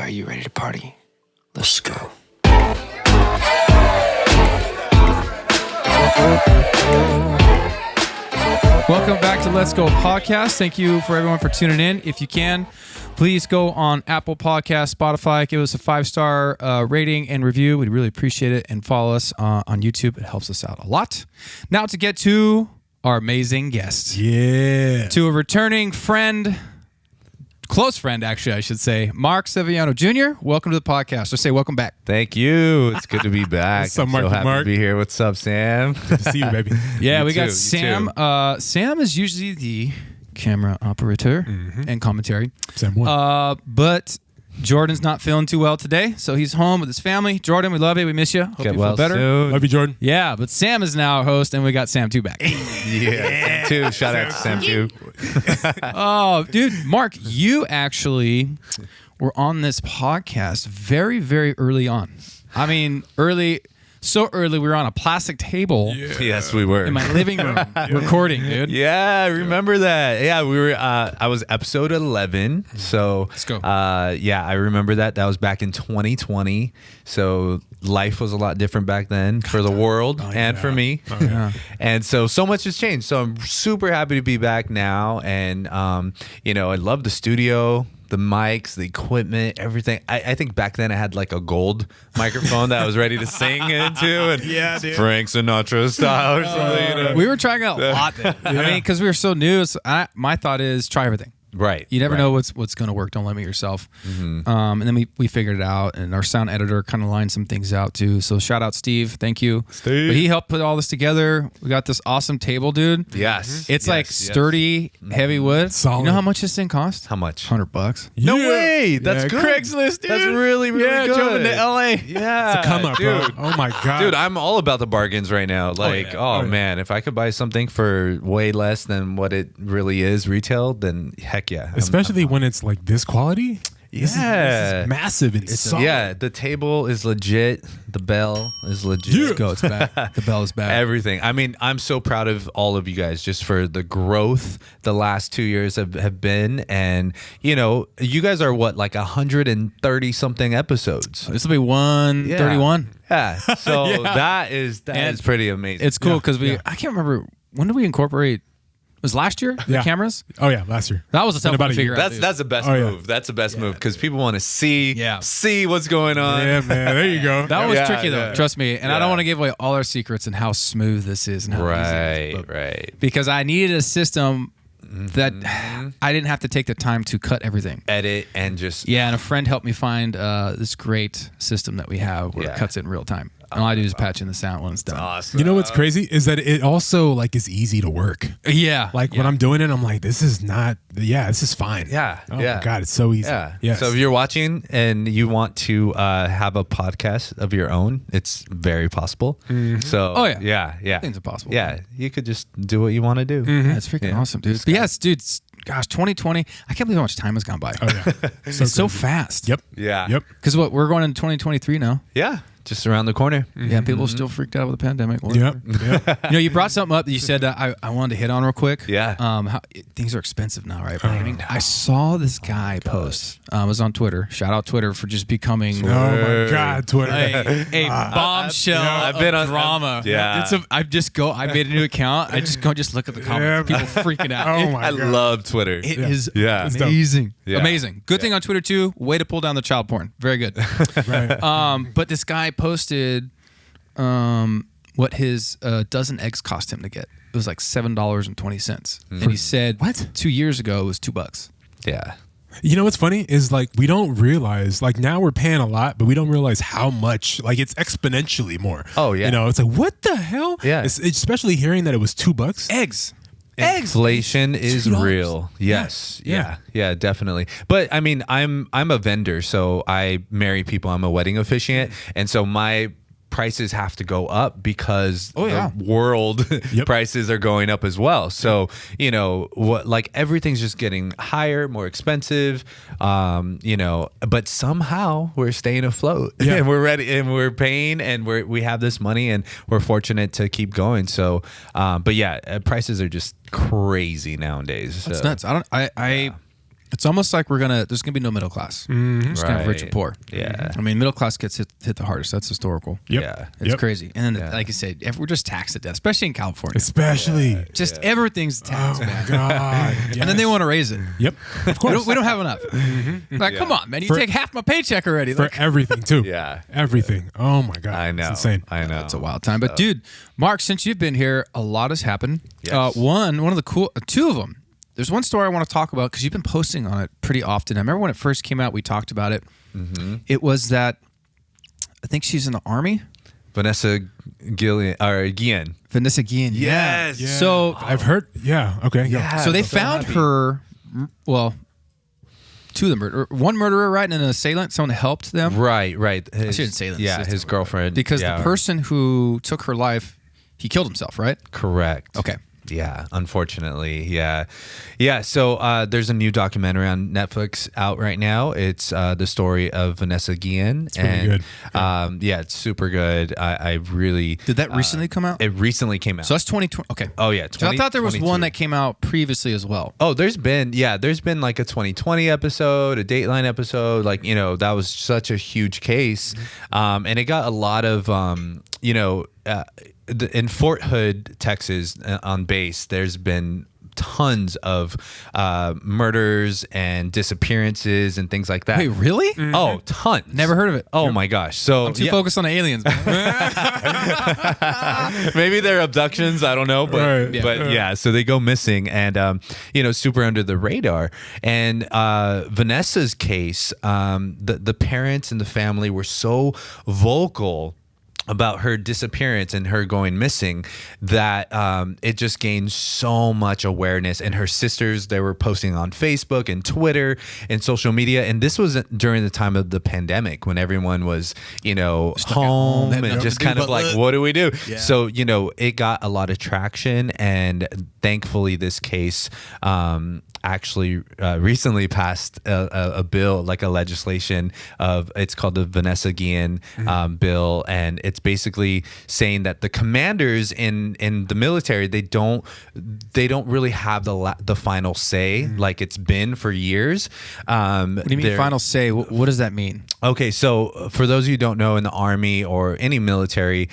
Are you ready to party? Let's go. Welcome back to Let's Go.podcast. Thank you for everyone for tuning in. If you can, please go on Apple Podcast, Spotify, give us a 5-star rating and review. We'd really appreciate it. And follow us on YouTube. It helps us out a lot. Now to get to our amazing guest. Yeah. To a returning friend, close friend, actually, I should say, Mark Sevillano Jr. Welcome to the podcast. Or say welcome back. Thank you. It's good to be back. What's up, I'm so happy Mark? to be here. What's up, Sam? Good to see you, baby. Yeah, You we got too, you Sam. too. Sam is usually the camera operator and commentary. Sam one. But Jordan's not feeling too well today, so he's home with his family. Jordan, we love you. We miss you. Hope Get you well feel better. soon. Love you, Jordan. Yeah, but Sam is now our host, and we got Sam 2 back. Yeah, Sam too. Shout out to Sam too. Oh, dude, Mark, you actually were on this podcast very, very early on. I mean, so early we were on a plastic table Yes, we were. in my living room recording, dude. Yeah, I remember that. Yeah, we were. I was episode 11. So Let's go. Yeah, I remember that. That was back in 2020. So life was a lot different back then for the world and for me. And so much has changed. So I'm super happy to be back now. And I love the studio, the mics, the equipment, everything. I think back then I had like a gold microphone that I was ready to sing into, and dude. Frank Sinatra style or something. We were trying out a lot then. I mean, because we were so new. So my thought is try everything. Right. You never right. know what's going to work. Don't limit yourself. And then we figured it out, and our sound editor kind of lined some things out too. So shout out Steve. Thank you. Steve. But he helped put all this together. We got this awesome table, dude. Yes. It's like sturdy, heavy wood. Solid. You know how much this thing cost? How much? $100. No Yeah. way. That's Yeah, good. Craigslist, dude. That's really, really Yeah, good. jumping to LA. Yeah. Come up, bro. dude. Oh, my God. Dude, I'm all about the bargains right now. Like, yeah. man, if I could buy something for way less than what it really is retail, then heck yeah. Especially when it's like this quality. This is massive and solid. Yeah, the table is legit. The bell is legit. Yeah. Let's go. It's back. The bell is back. Everything. I mean, I'm so proud of all of you guys just for the growth the last 2 years have been. And, you guys are what, like 130 something episodes? This will be 131. Yeah. So that is And pretty amazing. It's cool because Yeah. I can't remember, when did we incorporate? Was last year the Yeah. cameras? Oh, yeah. Last year. That was a tough about one to a year. figure out. That's the best Oh, yeah. move. That's the best move because people want to see Yeah. what's going on. Yeah, man. There you go. That was Yeah, tricky though, yeah. trust me. And I Yeah. don't want to give away all our secrets and how smooth this is and how easy it is. Right, But- right. Because I needed a system that I didn't have to take the time to cut everything. Edit and just Yeah, and a friend helped me find this great system that we have where it Yeah. cuts it in real time. And all I do is patch in the sound when it's done. awesome. You know what's crazy is that it also like is easy to work. Yeah. Like when I'm doing it, I'm like, this is fine. Yeah, Oh yeah. my God, it's so easy. Yeah. Yes. So if you're watching and you want to have a podcast of your own, it's very possible. So Oh, yeah. yeah. Things are possible. Yeah, you could just do what you want to do. That's freaking awesome, dude. But yes, dude, gosh, 2020, I can't believe how much time has gone by. Oh, yeah. It's so fast. Yep. Yeah. Yep. Because we're going into 2023 now. Yeah. Just around the corner. Yeah, people are still freaked out with the pandemic. Whatever. Yep. You brout something up that you said that I wanted to hit on real quick. Yeah. Things are expensive now, right? But I saw this guy post. It was on Twitter. Shout out Twitter for just becoming Oh my God, Twitter. a bombshell I've been of on drama. Yeah. I made a new account. I just go look at the comments. Yeah. People freaking out. Oh my I God. love Twitter. It is Yeah. It's dope. amazing. Yeah. Amazing. Good thing on Twitter too. Way to pull down the child porn. Very good. Right. But this guy posted what his dozen eggs cost him to get. It was like $7.20. And he said What? 2 years ago it was $2. Yeah. You know what's funny is like we don't realize like now we're paying a lot, but we don't realize how much like it's exponentially more. Oh, yeah. It's like what the hell? Yeah. It's especially hearing that it was $2. Eggs. Inflation is $2. real. Yes. Yeah. Yeah, definitely. But I mean, I'm a vendor, so I marry people. I'm a wedding officiant, and so my prices have to go up because the world prices are going up as well. So, everything's just getting higher, more expensive, but somehow we're staying afloat and we're ready and we're paying and we have this money and we're fortunate to keep going. So, prices are just crazy nowadays. That's so. nuts. I It's almost like there's gonna be no middle class. It's gonna have rich and poor. Yeah. I mean, middle class gets hit the hardest. That's historical. Yep. Yeah. It's crazy. And then, like I said, we're just taxed to death, especially in California. Especially. Just everything's taxed, Oh, man. my God. And then they want to raise it. Yep. Of course. We don't have enough. Like, come on, man. You take half my paycheck already. For Like, everything, too. Yeah. Everything. Oh, my God. I know. It's insane. I know. it's a wild time. But, dude, Mark, since you've been here, a lot has happened. Yes. One of the two of them. There's one story I want to talk about because you've been posting on it pretty often. I remember when it first came out, we talked about it. It was that, I think she's in the Army. Vanessa Guillen. Vanessa Guillen. Yes. Yeah. So I've heard. Yeah. Okay. Yeah. So they so found happy. her, well, two of them, one murderer, right, and an assailant. Someone helped them. Right. I shouldn't say that. Yeah, his girlfriend. Because yeah. the person who took her life, he killed himself, right? Correct. Okay. Yeah, unfortunately. Yeah. So there's a new documentary on Netflix out right now. It's the story of Vanessa Guillen. It's pretty good. Yeah, it's super good. I really. Did that recently come out? It recently came out. So that's 2020. Okay. Oh, yeah. 'Cause I thought there was 2022. one that came out previously as well. Oh, there's been like a 2020 episode, a Dateline episode. Like, that was such a huge case. And it got a lot of, in Fort Hood, Texas, on base, there's been tons of murders and disappearances and things like that. Wait, really? Oh, tons. Never heard of it. Oh my gosh. So I'm too focused on the aliens, man. maybe they're abductions. I don't know, but Right. but yeah. So they go missing, and super under the radar. And Vanessa's case, the parents and the family were so vocal about her disappearance and her going missing that it just gained so much awareness. And her sisters, they were posting on Facebook and Twitter and social media. And this was during the time of the pandemic when everyone was, home and just kind of like, what do we do? Yeah. So, it got a lot of traction. And thankfully, this case actually recently passed a bill, like a legislation it's called the Vanessa Guillen bill. And it's basically saying that the commanders in the military, they don't really have the final say like it's been for years. What do you mean final say? What does that mean? Okay, so for those of you who don't know, in the Army or any military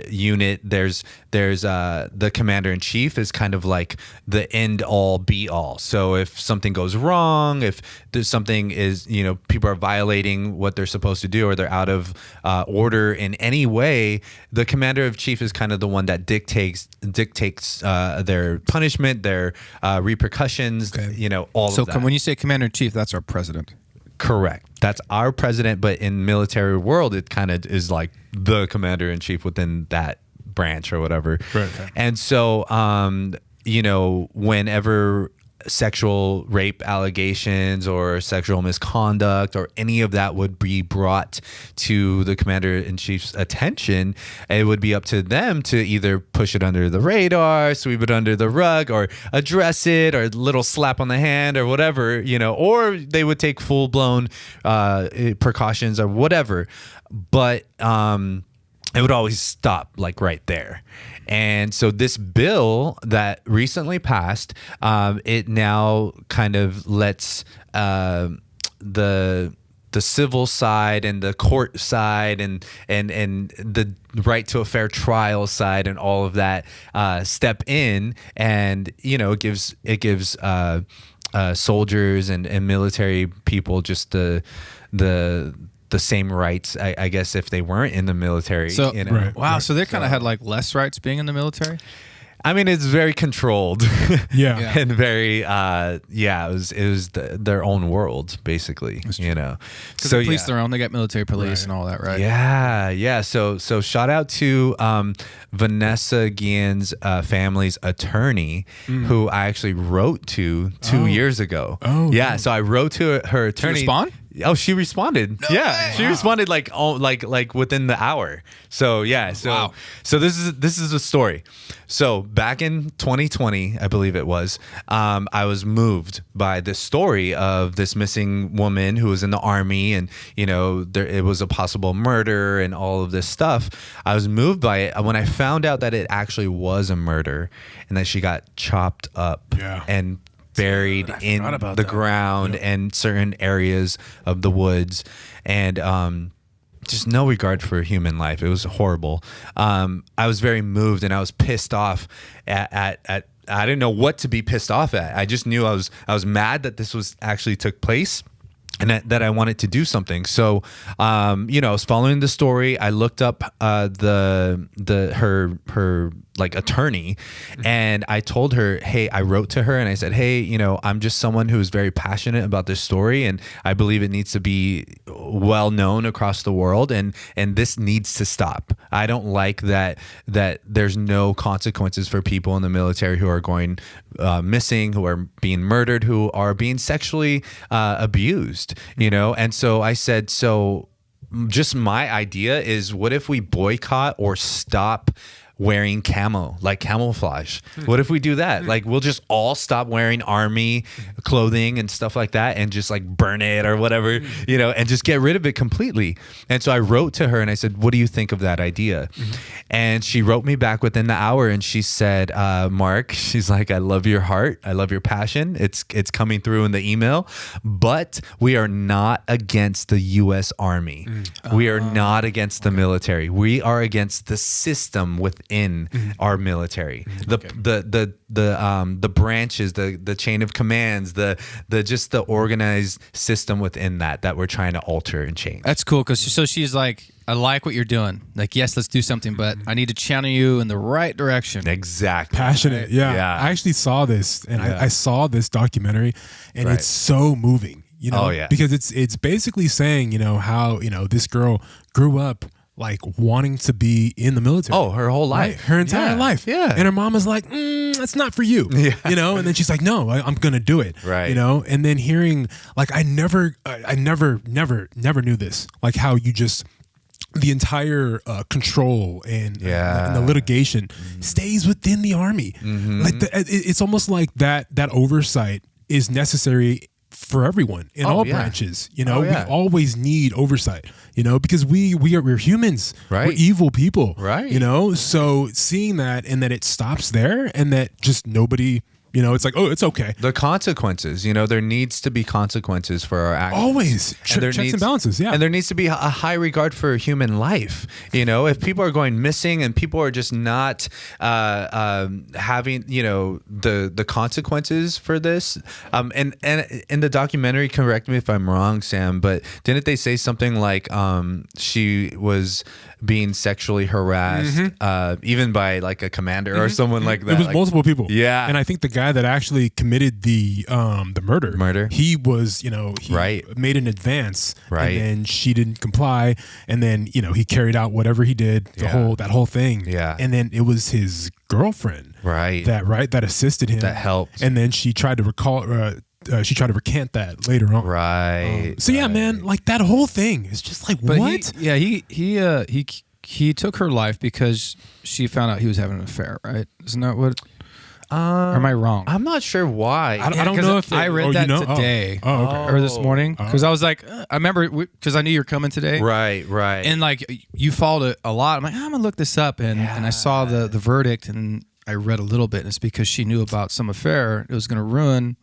unit, there's the commander in chief is kind of like the end all be all. So if something goes wrong, if there's something is, people are violating what they're supposed to do, or they're out of order in any way, the commander in chief is kind of the one that dictates their punishment, their repercussions, all of that. So when you say commander in chief, that's our president. Correct. That's our president, but in military world, it kind of is like the commander in chief within that branch or whatever. Right. Okay. And so, whenever sexual rape allegations or sexual misconduct or any of that would be brought to the commander-in-chief's attention, it would be up to them to either push it under the radar, sweep it under the rug, or address it, or a little slap on the hand or whatever, or they would take full-blown precautions or whatever. But it would always stop like right there. And so this bill that recently passed, it now kind of lets the civil side and the court side and the right to a fair trial side and all of that step in, and it gives soldiers and military people just the same rights, I guess, if they weren't in the military. So, Right. wow. So they kind of had like less rights being in the military? I mean, it's very controlled. Yeah. And very, it was their own world, basically, Because So the police their own, they got military police and all that, right? Yeah. So shout out to Vanessa Guillen's family's attorney, who I actually wrote to 2 years ago. Oh, yeah. wow. So I wrote to her attorney. respond? Oh, she responded. She responded like within the hour. So yeah. So this is the story. So back in 2020, I believe it was, I was moved by this story of this missing woman who was in the Army, and it was a possible murder and all of this stuff. I was moved by it when I found out that it actually was a murder and that she got chopped up Yeah. and buried in the ground and certain areas of the woods, and just no regard for human life. It was horrible. I was very moved, and I was pissed off at I didn't know what to be pissed off at. I just knew I was mad that this was actually took place, and that I wanted to do something. So, I was following the story. I looked up her like attorney, and I told her, hey, I wrote to her and I said, hey, I'm just someone who is very passionate about this story, and I believe it needs to be well known across the world, and this needs to stop. I don't like that there's no consequences for people in the military who are going missing, who are being murdered, who are being sexually abused, And so I said, just my idea is, what if we boycott or stop wearing camo, like camouflage? What if we do that? Like, we'll just all stop wearing army clothing and stuff like that, and just like burn it or whatever, and just get rid of it completely. And so I wrote to her and I said, what do you think of that idea? And she wrote me back within the hour, and she said, Mark, she's like, I love your heart. I love your passion. It's coming through in the email, but we are not against the U.S. Army. We are not against the military. We are against the system within our military, the branches, the chain of commands, the just the organized system within that we're trying to alter and change. That's cool, because she's like, I like what you're doing. Like, yes, let's do something, but I need to channel you in the right direction. Exactly. Passionate. Yeah. I actually saw this, and I saw this documentary, and it's so moving. Because it's basically saying, how this girl grew up like wanting to be in the military. Oh, her whole life. Her entire life. Yeah. And her mom was like, that's not for you. Yeah. And then she's like, no, I'm going to do it. Right. And then hearing, like, I never knew this, like how you just, the entire control and the litigation stays within the Army. Like it's almost like that oversight is necessary for everyone in all branches. We always need oversight, because we're humans, right? We're evil people, right? So seeing that, and that it stops there, and that just nobody, it's like, oh, it's okay. The consequences, there needs to be consequences for our actions. Always. Checks and balances, yeah. And there needs to be a high regard for human life. If people are going missing and people are just not having, the consequences for this. And in the documentary, correct me if I'm wrong, Sam, but didn't they say something like she was being sexually harassed, even by like a commander or someone like that? It was multiple people. Yeah. And I think the guy that actually committed the murder, he was, he made an advance, and then she didn't comply, and then he carried out whatever he did, that whole thing, and then it was his girlfriend, that assisted him, that helped, and then she tried to recant that later on. Right. Man, like that whole thing is just like, but what? He took her life because she found out he was having an affair, right? Isn't that what? Or am I wrong? I'm not sure why. I don't know if I read that today or this morning, because I was like, I remember because I knew you were coming today. Right. And like you followed it a lot. I'm like, I'm gonna look this up, and I saw the verdict, and I read a little bit, and it's because she knew about some affair. It was gonna ruin.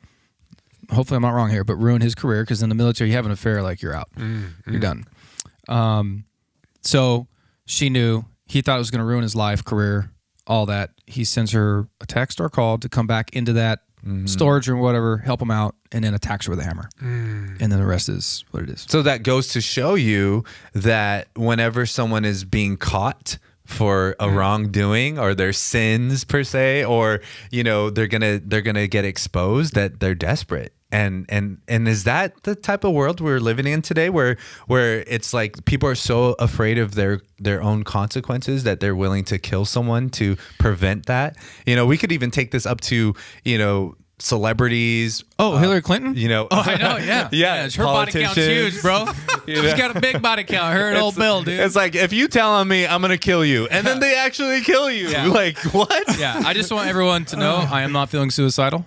Hopefully I'm not wrong here, but ruin his career, because in the military you have an affair, like you're out, you're done. So she knew. He thought it was going to ruin his life, career, all that. He sends her a text or a call to come back into that storage room, whatever, help him out, and then attacks her with a hammer. And then the rest is what it is. So that goes to show you that whenever someone is being caught for a wrongdoing or their sins per se, or they're gonna get exposed, that they're desperate. And is that the type of world we're living in today, where it's like people are so afraid of their own consequences that they're willing to kill someone to prevent that? We could even take this up to celebrities. Hillary Clinton? I know, yeah. Yeah, her body count's huge, bro. She's got a big body count. Her and old Bill, dude. It's like, if you tell on me, I'm going to kill you. And then they actually kill you. Yeah. Like, what? Yeah, I just want everyone to know I am not feeling suicidal.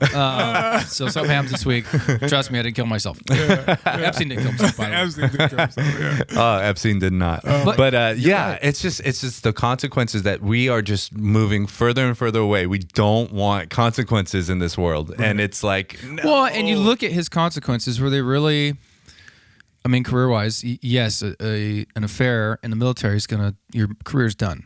So something happens this week. Trust me, I didn't kill myself. Epstein didn't kill himself, by the way. Epstein did not. But it's just the consequences that we are just moving further and further away. We don't want consequences in this world. and it's like, no. Well, and you look at his consequences. Were they really? I mean, career-wise, yes, an affair in the military is your career's done.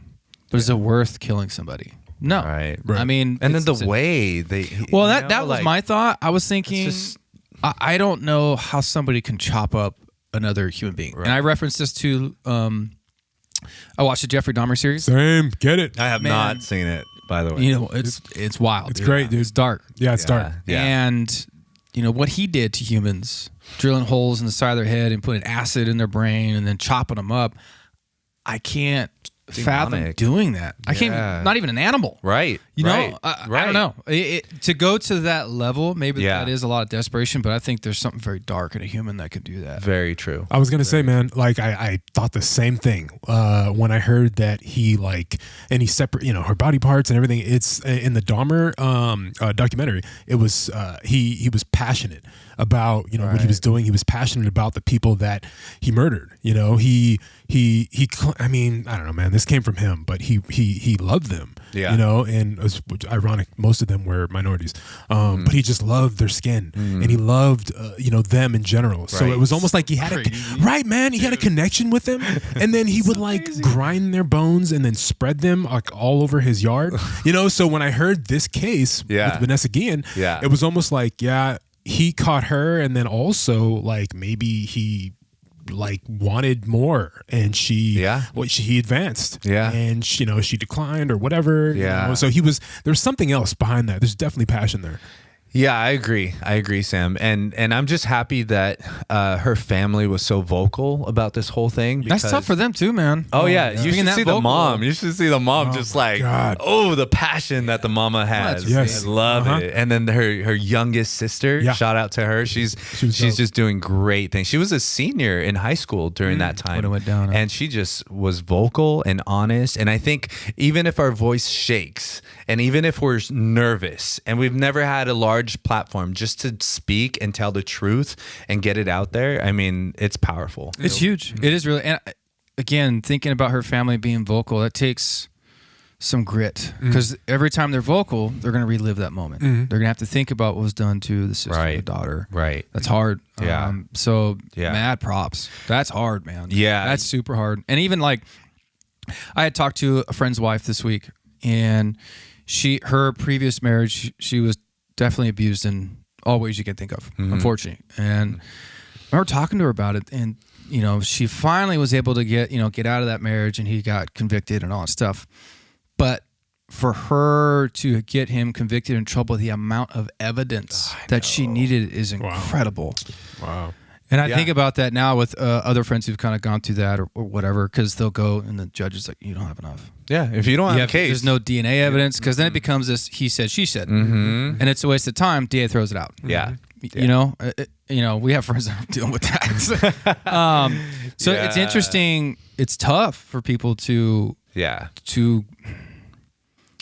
But is it worth killing somebody? No. Right. I mean, and then the way they. Well, that was my thought. I was thinking, just, I don't know how somebody can chop up another human being. Right. And I referenced this to, I watched the Jeffrey Dahmer series. Same, get it. I have not seen it, by the way. You know, it's wild. It's great, dude. It's dark. Yeah, it's dark. Yeah. And you know what he did to humans, drilling holes in the side of their head and putting acid in their brain and then chopping them up. I can't fathom doing that. I can't. Not even an animal, right? You know, I don't know. To go to that level, maybe that is a lot of desperation. But I think there's something very dark in a human that could do that. Very true. I was gonna say, man, like I thought the same thing when I heard that he separate, you know, her body parts and everything. It's in the Dahmer documentary. It was he was passionate about, you know, what he was doing. He was passionate about the people that he murdered. You know, he I mean, I don't know, man, this came from him, but he loved them, you know, and it was ironic. Most of them were minorities. But he just loved their skin and he loved, you know, them in general. So it was almost like he had he had a connection with them. And then he would like grind their bones and then spread them like all over his yard, you know? So when I heard this case with Vanessa Guillen, it was almost like, he caught her, and then also like maybe he like wanted more, and he advanced, and she, you know, she declined or whatever, you know? So there's something else behind that. There's definitely passion there. Yeah, I agree, Sam. And I'm just happy that her family was so vocal about this whole thing. That's tough for them too, man. Oh yeah, you should see the mom. You should see the mom just like, the passion that the mama has. Yes. I love it. And then her youngest sister, shout out to her. She's just doing great things. She was a senior in high school during that time. When it went down, and she just was vocal and honest. And I think even if our voice shakes, and even if we're nervous, and we've never had a large platform, just to speak and tell the truth and get it out there, I mean, it's powerful. It's huge. It is really. And again, thinking about her family being vocal, that takes some grit, because every time they're vocal, they're going to relive that moment. They're going to have to think about what was done to the sister and the daughter. Right. That's hard. Yeah. Mad props. That's hard, man. Yeah. That's super hard. And even like, I had talked to a friend's wife this week, and her previous marriage, she was definitely abused in all ways you can think of, unfortunately. And I remember talking to her about it, and you know, she finally was able to get out of that marriage, and he got convicted and all that stuff. But for her to get him convicted in trouble, the amount of evidence that she needed is incredible. Wow. And I think about that now with other friends who've kind of gone through that or whatever, because they'll go and the judge is like, you don't have enough. Yeah, if you don't have a case. There's no DNA evidence, because then it becomes this he said, she said. And it's a waste of time. DA throws it out. Yeah. You know, we have friends that are dealing with that. So it's interesting. It's tough for people to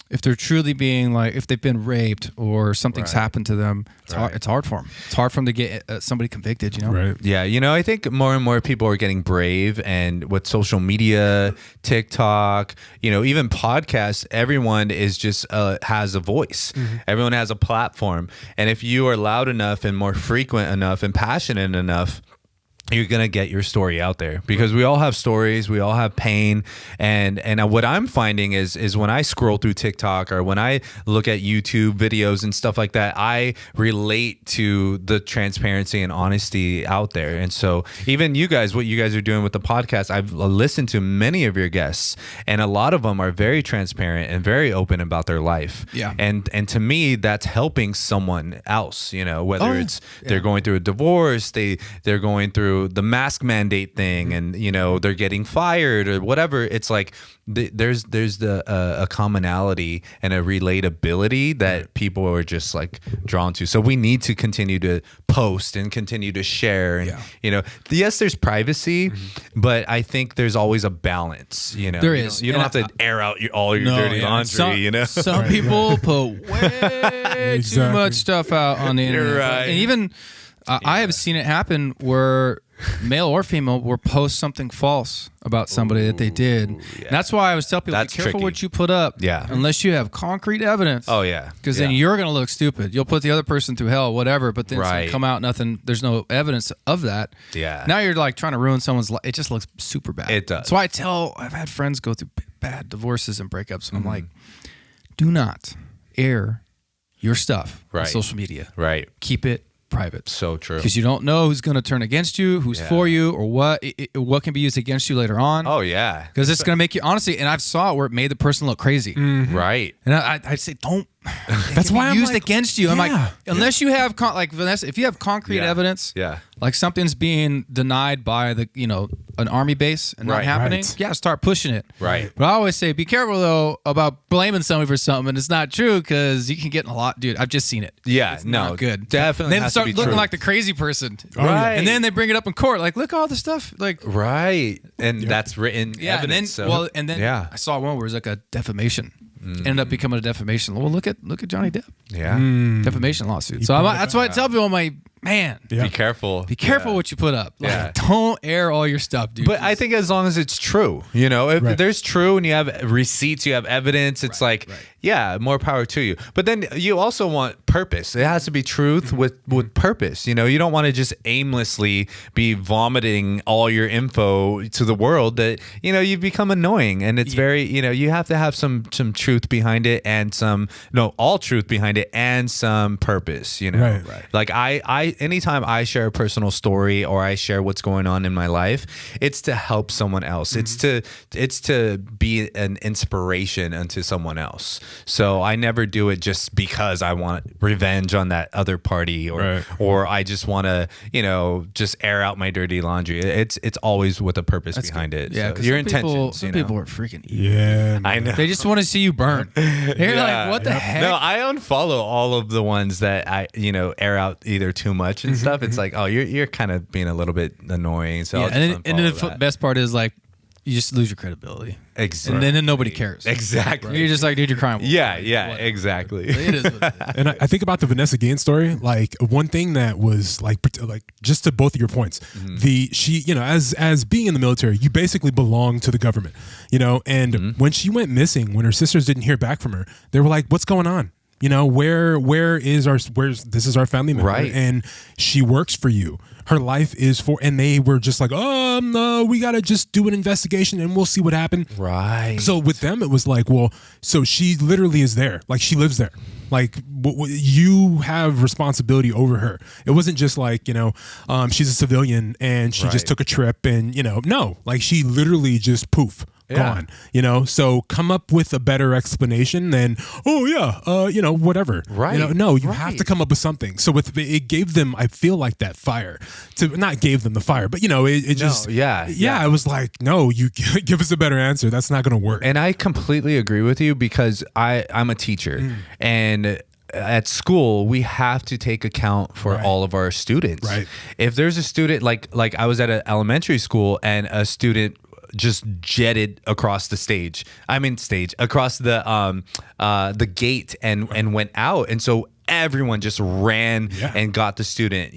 if they're truly being like, if they've been raped or something's happened to them, it's hard for them. It's hard for them to get somebody convicted, you know? Right. Yeah. You know, I think more and more people are getting brave, and with social media, TikTok, you know, even podcasts, everyone is just has a voice. Everyone has a platform. And if you are loud enough and more frequent enough and passionate enough, you're going to get your story out there, because we all have stories, we all have pain. And what I'm finding is when I scroll through TikTok or when I look at YouTube videos and stuff like that, I relate to the transparency and honesty out there. And so even you guys, what you guys are doing with the podcast, I've listened to many of your guests, and a lot of them are very transparent and very open about their life. Yeah. And to me, that's helping someone else, you know, whether they're going through a divorce, they're going through the mask mandate thing, and you know, they're getting fired or whatever. It's like there's a commonality and a relatability that people are just like drawn to. So we need to continue to post and continue to share, and you know, yes, there's privacy, but I think there's always a balance. You know, there is. You don't have to air out all your dirty laundry. You know, some people put way too much stuff out on the internet, You're and even I have seen it happen where male or female, will post something false about somebody that they did. Yeah. And that's why I always tell people, That's be careful tricky. what you put up. Yeah. Unless you have concrete evidence. Oh, yeah. Because then you're going to look stupid. You'll put the other person through hell, whatever, but then it's going Right. to come out nothing. There's no evidence of that. Yeah. Now you're like trying to ruin someone's life. It just looks super bad. It does. That's why I've had friends go through bad divorces and breakups, and I'm like, do not air your stuff on Right. social media. Right. Keep it private. So true. Because you don't know who's going to turn against you, who's for you, or what can be used against you later on. Oh, yeah. Because it's going to make you, honestly, and I've saw it where it made the person look crazy. Right. And I'd say, don't. That's why I'm used like, against you. I'm like, yeah, unless you have, like Vanessa, if you have concrete evidence, like something's being denied by an army base and not Right. happening, Right. start pushing it. Right. But I always say, be careful though about blaming somebody for something and it's not true, because you can get in a lot, dude. I've just seen it. Yeah. It's no. not good. Definitely And then has start to be looking true. like the crazy person. Right. And then they bring it up in court, like, look at all the stuff, like. Right. And that's written evidence. And then I saw one where it was like a defamation. Ended up becoming a defamation. Well, look at Johnny Depp. Yeah. Defamation lawsuit. So that's why I tell people, I'm like, man, Be careful. be careful what you put up. Like, don't air all your stuff, dude. But I think as long as it's true, if there's true and you have receipts, you have evidence, it's more power to you. But then you also want purpose. It has to be truth with purpose. You don't want to just aimlessly be vomiting all your info to the world that, you become annoying. And it's very, you have to have some truth behind it and all truth behind it and some purpose, Right. Like anytime I share a personal story or I share what's going on in my life, it's to help someone else. It's to be an inspiration unto someone else. So I never do it just because I want revenge on that other party or I just want to, just air out my dirty laundry. It's always with a purpose behind it. Yeah, so your intentions. Some people are freaking evil. Yeah, I know. They just want to see you burn. They're like, what the heck? No, I unfollow all of the ones that I, air out either too much and stuff. It's like, oh, you're kind of being a little bit annoying. So I'll just and then unfollow the that. best part is like, you just lose your credibility. Exactly. And then nobody cares. Exactly. You're just like, dude, you're crying. Yeah, Whatever. exactly. It is what it is. And I think about the Vanessa Guillen story. Like one thing that was like just to both of your points, she as being in the military, you basically belong to the government, and when she went missing, when her sisters didn't hear back from her, they were like, "What's going on? This is our family member, Right. and she works for you. Her life is for," and they were just like, "Oh no, we gotta just do an investigation and we'll see what happened." Right. So with them, it was like, well, so she literally is there, like she lives there, like you have responsibility over her. It wasn't just like she's a civilian and she just took a trip and no, like she literally just poof. Gone, so come up with a better explanation than, whatever. Right. No, you have to come up with something. So it gave them, I feel like that fire to not gave them the fire, but it just, it was like, no, you give us a better answer. That's not going to work. And I completely agree with you because I'm a teacher and at school, we have to take account for all of our students. Right. If there's a student like I was at an elementary school and a student just jetted across the across the gate and went out, and so everyone just ran and got the student,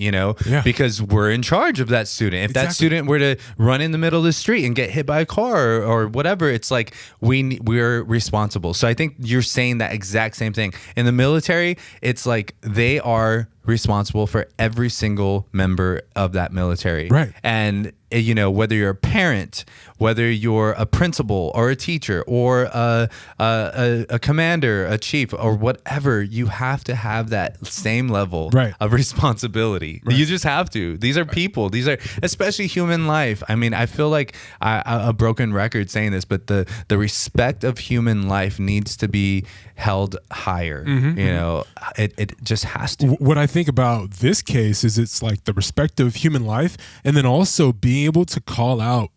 because we're in charge of that student. If that student were to run in the middle of the street and get hit by a car or whatever, it's like we're responsible. So I think you're saying that exact same thing. In the military, it's like they are responsible for every single member of that military. Right. And whether you're a parent, whether you're a principal or a teacher or a commander, a chief or whatever, you have to have that same level of responsibility. You just have to. These are people. These are especially human life. I mean, I feel like a broken record saying this, but the respect of human life needs to be held higher. It just has to. What I think about this case is it's like the respect of human life, and then also being able to call out,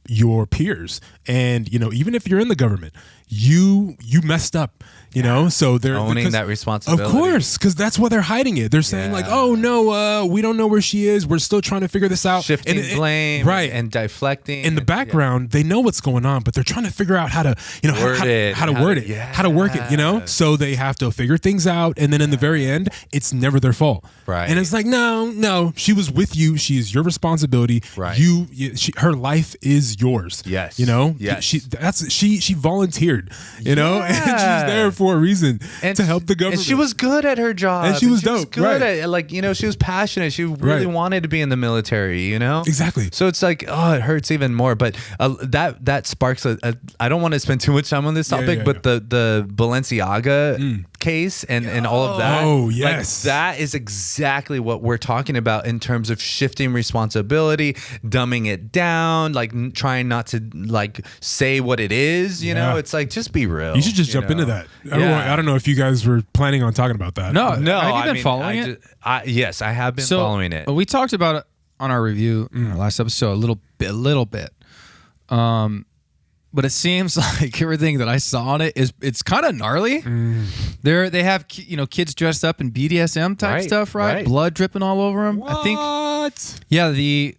your peers, and even if you're in the government, you messed up. You know, so they're owning that responsibility. Of course, because that's why they're hiding it. They're saying like, "Oh no, we don't know where she is. We're still trying to figure this out." Shifting blame, right, and deflecting. In the background, they know what's going on, but they're trying to figure out how to, how to word it, how to work it. You know, so they have to figure things out, and then in the very end, it's never their fault. Right. And it's like, no, she was with you. She's your responsibility. Right. Her life is yours. Yes. You know. Yes. She volunteered. You know, and she's there for a reason to help the government. And she was good at her job. And she was dope. Good at, like, she was passionate. She really wanted to be in the military, Exactly. So it's like, oh, it hurts even more. But that sparks I don't want to spend too much time on this topic, but the Balenciaga case and all of that. Oh, yes. Like, that is exactly what we're talking about in terms of shifting responsibility, dumbing it down, like trying not to like say what it is, you know? It's like, just be real. You should just jump into that. I don't know if you guys were planning on talking about that. No. Have you been following it? Yes, I have been following it. We talked about it on our review in our last episode a little bit. But it seems like everything that I saw on it it's kind of gnarly. They have kids dressed up in BDSM type stuff, right? Blood dripping all over them. What? I think. Yeah, I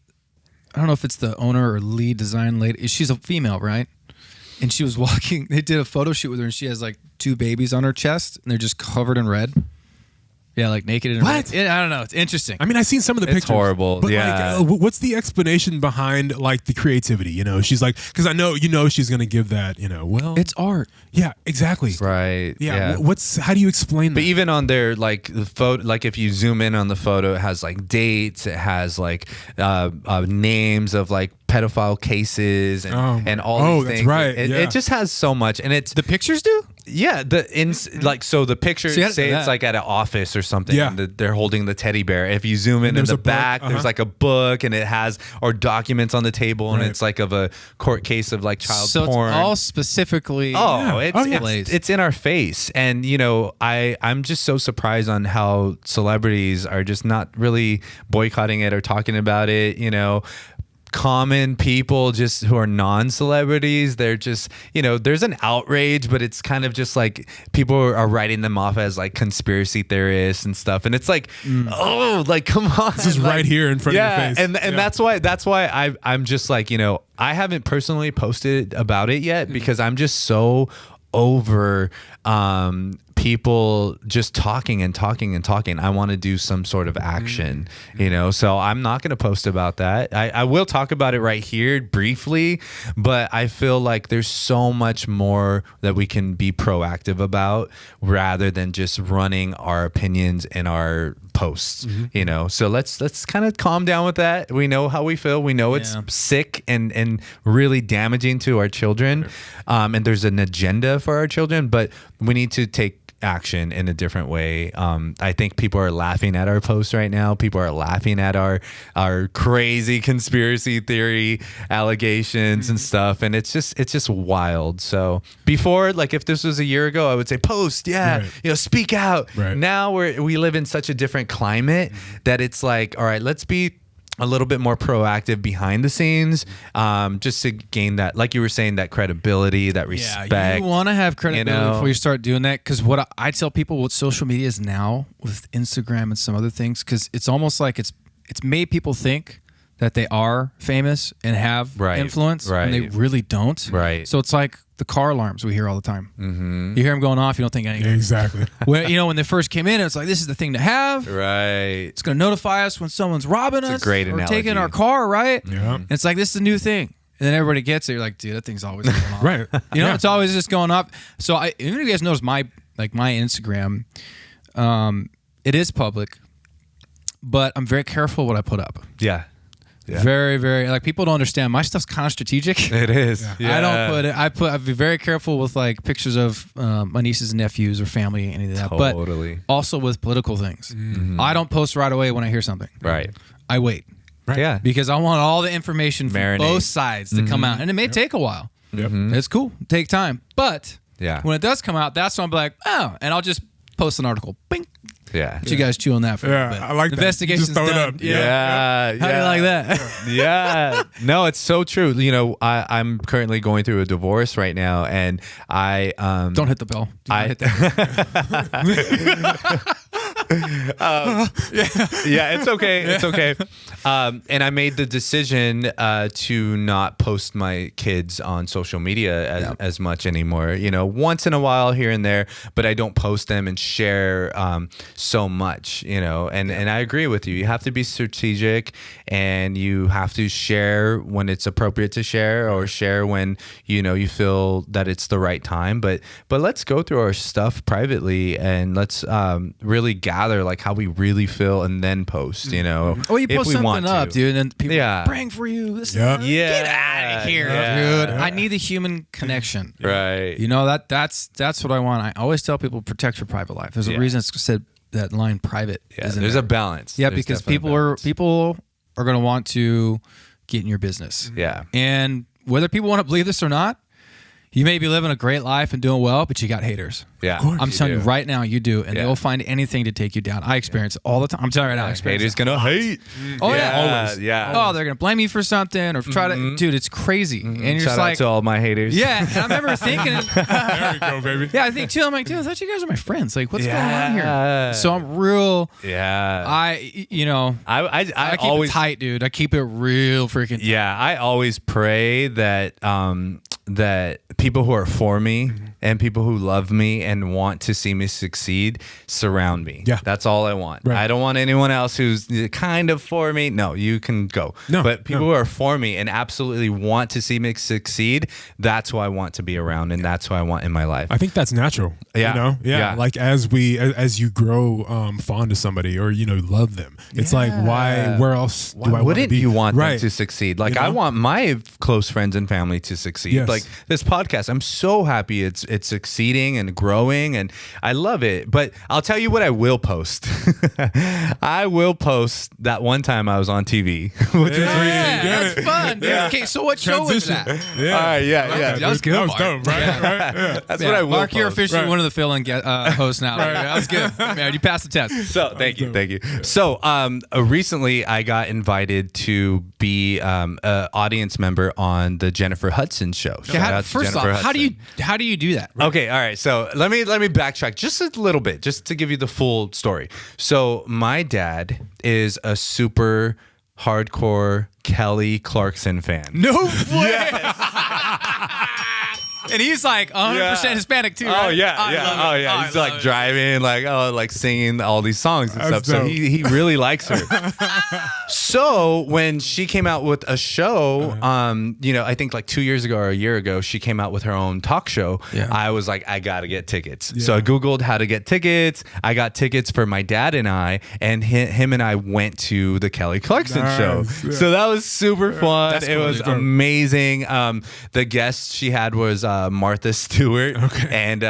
don't know if it's the owner or lead design lady. She's a female, right? And she was walking. They did a photo shoot with her, and she has like 2 babies on her chest, and they're just covered in red. Yeah, like naked and what? I don't know. It's interesting. I mean, I've seen some of the pictures. It's horrible. But yeah. like, what's the explanation behind like the creativity? She's like, because I know she's gonna give that. Well, it's art. Yeah, exactly. Right. Yeah. How do you explain that? But even on their like the photo, like if you zoom in on the photo, it has like dates. It has like names of like pedophile cases and all these things. That's right. It just has so much, and it's the pictures do. Yeah, the pictures say it's like at an office or something. Yeah. And they're holding the teddy bear. If you zoom in the back, there's like a book, and it has documents on the table, and it's like of a court case of like child porn. So it's all specifically. It's in our face, and I'm just so surprised on how celebrities are just not really boycotting it or talking about it. Common people just who are non-celebrities, they're just there's an outrage, but it's kind of just like people are writing them off as like conspiracy theorists and stuff, and it's like like come on, this is like, right here in front of your face. And that's why I'm just like I haven't personally posted about it yet because I'm just so over people just talking and talking and talking. I want to do some sort of action, so I'm not going to post about that. I will talk about it right here briefly, but I feel like there's so much more that we can be proactive about rather than just running our opinions in our posts, so let's kind of calm down with that. We know how we feel. We know it's sick and really damaging to our children. And there's an agenda for our children, but we need to take action in a different way. I think people are laughing at our posts right now. People are laughing at our crazy conspiracy theory allegations and stuff, and it's just wild. So before, like if this was a year ago, I would say post, speak out. Right. Now we live in such a different climate that it's like, all right, let's be a little bit more proactive behind the scenes, just to gain that, like you were saying, that credibility, that respect. Yeah, you want to have credibility before you start doing that. Because what I tell people with social media is now with Instagram and some other things, because it's almost like it's made people think that they are famous and have influence, and they really don't. Right. So it's like the car alarms we hear all the time. Mm-hmm. You hear them going off, you don't think anything. Exactly. When they first came in, it's like, this is the thing to have. Right. It's going to notify us when someone's robbing us. A great or analogy. taking our car, right? Yeah. And it's like, this is a new thing. And then everybody gets it. You're like, dude, that thing's always going on. Right. It's always just going up. So even if you guys notice my Instagram, it is public, but I'm very careful what I put up. Yeah. Very, very, like, people don't understand. My stuff's kind of strategic. It is. Yeah. I don't put it. I'd be very careful with like pictures of my nieces and nephews or family, any of that. Totally. But also with political things. Mm-hmm. I don't post right away when I hear something. Right. I wait. Right. Yeah. Because I want all the information from both sides to come out. And it may take a while. Yep. It's cool. Take time. But when it does come out, that's when I'm like, oh, and I'll just post an article. Bing. Yeah. Let you guys chew on that for a bit. I like that. Investigation's Just throw it done. up. Yeah. How do you like that? Yeah. No, it's so true. You know, I'm currently going through a divorce right now, and I Don't hit the bell. Do not hit that. Yeah, it's okay. It's okay. And I made the decision to not post my kids on social media as much anymore. You know, once in a while here and there, but I don't post them and share so much, you know. And I agree with you. You have to be strategic, and you have to share when it's appropriate to share, or share when, you know, you feel that it's the right time. But let's go through our stuff privately, and let's really gather like how we really feel, and then post, you know. Oh, you if post we something want up, to. dude, and people Yeah. praying for you. This Yeah. Get out of here, Yeah. dude. I need the human connection. Right. You know, that's what I want. I always tell people, protect your private life. There's a reason it's said that line private. Yeah, isn't there's there. a balance. Yeah, There's because definitely a balance. people are going to want to get in your business. Yeah. And whether people want to believe this or not, you may be living a great life and doing well, but you got haters. Yeah. I'm telling you do. right now, you do, and Yeah. they'll find anything to take you down. I experience it all the time. I'm telling you right now, I experience Haters it. gonna hate. Oh yeah, Always. Yeah. Oh, they're gonna blame you for something or try to, dude. It's crazy, and you're Shout just out like, to all my haters. yeah. And I remember thinking, There we go, baby. yeah, I think too. I'm like, dude, I thought you guys are my friends. Like, what's going on Yeah. here? So I'm real. Yeah. I I keep always it tight, dude. I keep it real freaking tight. Yeah, I always pray that that people who are for me and people who love me and want to see me succeed surround me. Yeah. That's all I want. Right. I don't want anyone else who's kind of for me. No, you can go. No, but people no. who are for me and absolutely want to see me succeed, that's who I want to be around, and that's who I want in my life. I think that's natural. Yeah. You know? Yeah. Like as you grow fond of somebody, or, you know, love them. It's like, where else do I want to wouldn't be? you want right. them to succeed? Like, You know? I want my close friends and family to succeed. Yes. Like this podcast, I'm so happy it's succeeding and growing, and I love it. But I'll tell you what I will post. I will post that one time I was on TV, which is Yeah, Get that's it. fun. Dude. Yeah. Okay, so what show was that? Yeah. all right. Yeah. That was good. That was Mark. dope, right? Yeah. Right? Yeah. That's Yeah, what I will Mark, you're post. officially Right. one of the fill-in hosts now. That was good, man. You passed the test. So thank you. So recently I got invited to be an audience member on the Jennifer Hudson show. Shout out to First off, Jennifer Hudson. how do you do that? Okay, all right. So let me backtrack just a little bit, just to give you the full story. So my dad is a super hardcore Kelly Clarkson fan. No way. And he's like 100% Hispanic too, right? Oh yeah, I yeah. love Oh it. yeah. I He's love like it. driving, like singing all these songs and That's stuff. So dope. he really likes her. So when she came out with a show, you know, I think like 2 years ago or a year ago, she came out with her own talk show. Yeah. I was like, I gotta get tickets. So I Googled how to get tickets. I got tickets for my dad and I, and him and I went to the Kelly Clarkson show. Nice. Yeah. So that was super fun. That's It cool, was dude. amazing. The guest she had was Martha Stewart and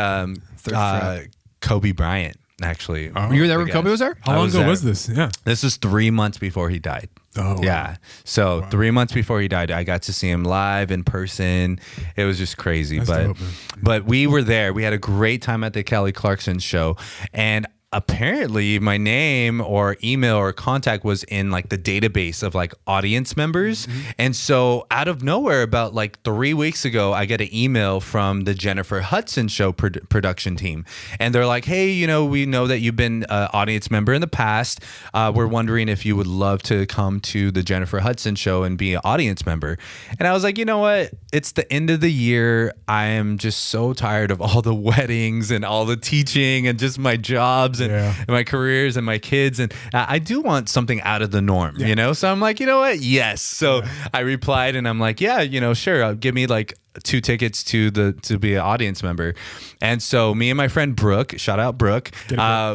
Kobe Bryant. Actually, You were there when Kobe was there? How long ago was this? Yeah. This was 3 months before he died. Oh, wow. Yeah. So 3 months before he died, I got to see him live in person. It was just crazy. That's dope, man. But we were there. We had a great time at the Kelly Clarkson show. And apparently my name or email or contact was in like the database of like audience members. And so out of nowhere, about like 3 weeks ago, I get an email from the Jennifer Hudson show production team. And they're like, hey, you know, we know that you've been an audience member in the past. We're wondering if you would love to come to the Jennifer Hudson show and be an audience member. And I was like, you know what? It's the end of the year. I am just so tired of all the weddings and all the teaching and just my jobs and my careers and my kids. And I do want something out of the norm, you know? So I'm like, you know what? Yes. So I replied and I'm like, yeah, you know, sure. Give me like 2 tickets to be an audience member. And so me and my friend Brooke, shout out Brooke,